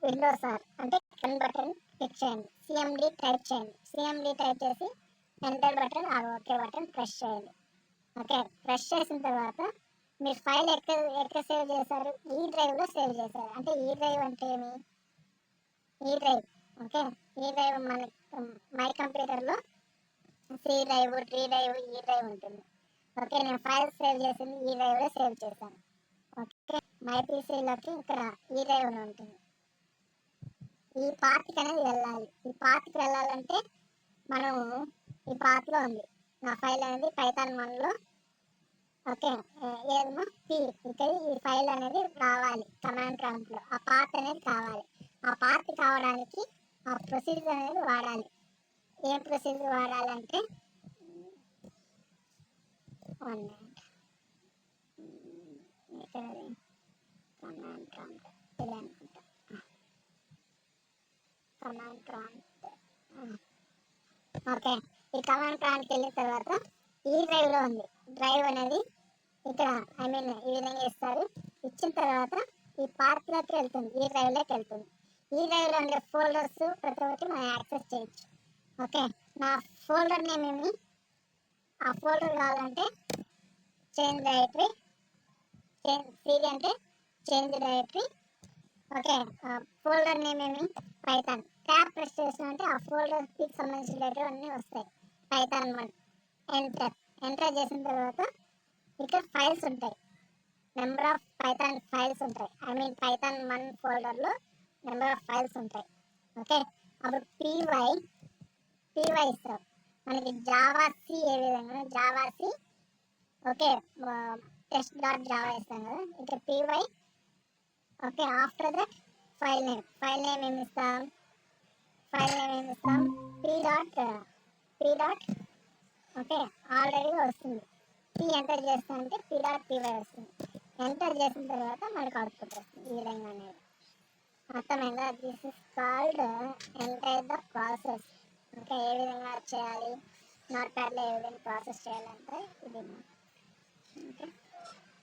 Windows or అంటే రన్ బటన్ క్లిక్ చేయండి. సిఎండి టైప్ చేయండి. సిఎండి టైప్ చేసి ఎంటర్ బటన్ ఆ ఓకే బటన్ ప్రెస్ చేయండి. ఓకే, ప్రెస్ చేసిన తర్వాత మీ ఫైల్ ఎక్కడ సేవ్ చేశారు? ఈ డ్రైవ్లో సేవ్ చేశారు. అంటే ఈ డ్రైవ్ అంటే ఏమి? ఈ డ్రైవ్. ఓకే, ఈ డ్రైవ్ మన మై కంప్యూటర్లో సి డ్రైవ్, డి డ్రైవ్, ఈ డ్రైవ్ ఉంటుంది. ఓకే, నేను ఫైల్ సేవ్ చేసింది ఈ డ్రైవ్లో సేవ్ చేశాను. ఓకే, మై పీసీలోకి ఇక్కడ ఈ డ్రైవ్లో ఉంటుంది. ఈ పాత్కి అనేది వెళ్ళాలి. ఈ పాత్కి వెళ్ళాలంటే మనం ఈ పాత్లో ఉంది నా ఫైల్ అనేది పైథాన్ 1లో. ఓకే, ఏమో ఇక్కడ ఈ ఫైల్ అనేది రావాలి కమాండ్ ప్రాంప్ట్లో. ఆ పాత్ అనేది కావాలి. ఆ పాత్ కావడానికి ఆ ప్రొసీజర్ అనేది వాడాలి. ఏం ప్రొసీజర్ వాడాలంటే ఇక్కడ కమాండ్ ప్రాంప్ట్ ఇది అనుకుంటా. కమాండ్ ప్రాంప్ట్ ఓకే, ఈ కమాండ్ ప్రాంప్ట్కి వెళ్ళిన తర్వాత ఈ డ్రైవ్లో ఉంది. డ్రైవ్ అనేది ఇక్కడ ఈ విధంగా ఇస్తారు. ఇచ్చిన తర్వాత ఈ పాత్లోకి వెళ్తుంది, ఈ డ్రైవ్లోకి వెళ్తుంది. ఈ డ్రైవ్లో ఉండే ఫోల్డర్స్ ప్రతి ఒక్కటి మనం యాక్సెస్ చేయొచ్చు. ఓకే, నా ఫోల్డర్ నేమ్ ఏమి? ఆ ఫోల్డర్ కావాలంటే చేంజ్ డైరెక్టరీ, సిడి అంటే change directory. Okay, folder name ఏమి? పైథాన్. ట్యాబ్ ప్రెస్ చేసినామంటే ఆ ఫోల్డర్కి సంబంధించిన డేటా అన్నీ వస్తాయి. పైథాన్ 1 ఎంటర్ చేసిన తర్వాత ఇక్కడ ఫైల్స్ ఉంటాయి. నెంబర్ ఆఫ్ పైథాన్ ఫైల్స్ ఉంటాయి. పైథాన్ 1 ఫోల్డర్లో నెంబర్ ఆఫ్ ఫైల్స్ ఉంటాయి. ఓకే, అప్పుడు పీవై ఇస్తారు మనకి. జావా.సి ఏ విధంగా జావా.సి, ఓకే, test.java ఇస్తాం కదా, ఇక్కడ py. Okay, after that file name ఏమి ఇస్తాం? p. ఓకే, ఆల్రెడీ వస్తుంది. పీ ఎంటర్ చేస్తామంటే p.py వస్తుంది. ఎంటర్ చేసిన తర్వాత మనకు అవుట్పుట్ వస్తుంది ఈ విధంగా అనేది. అర్థమైందా? This is called enter the process. ఇంకా ఏ విధంగా చేయాలి, నోట్ ప్యాడ్లో ఏ విధంగా ప్రాసెస్ చేయాలంటే ఇది. ఓకే.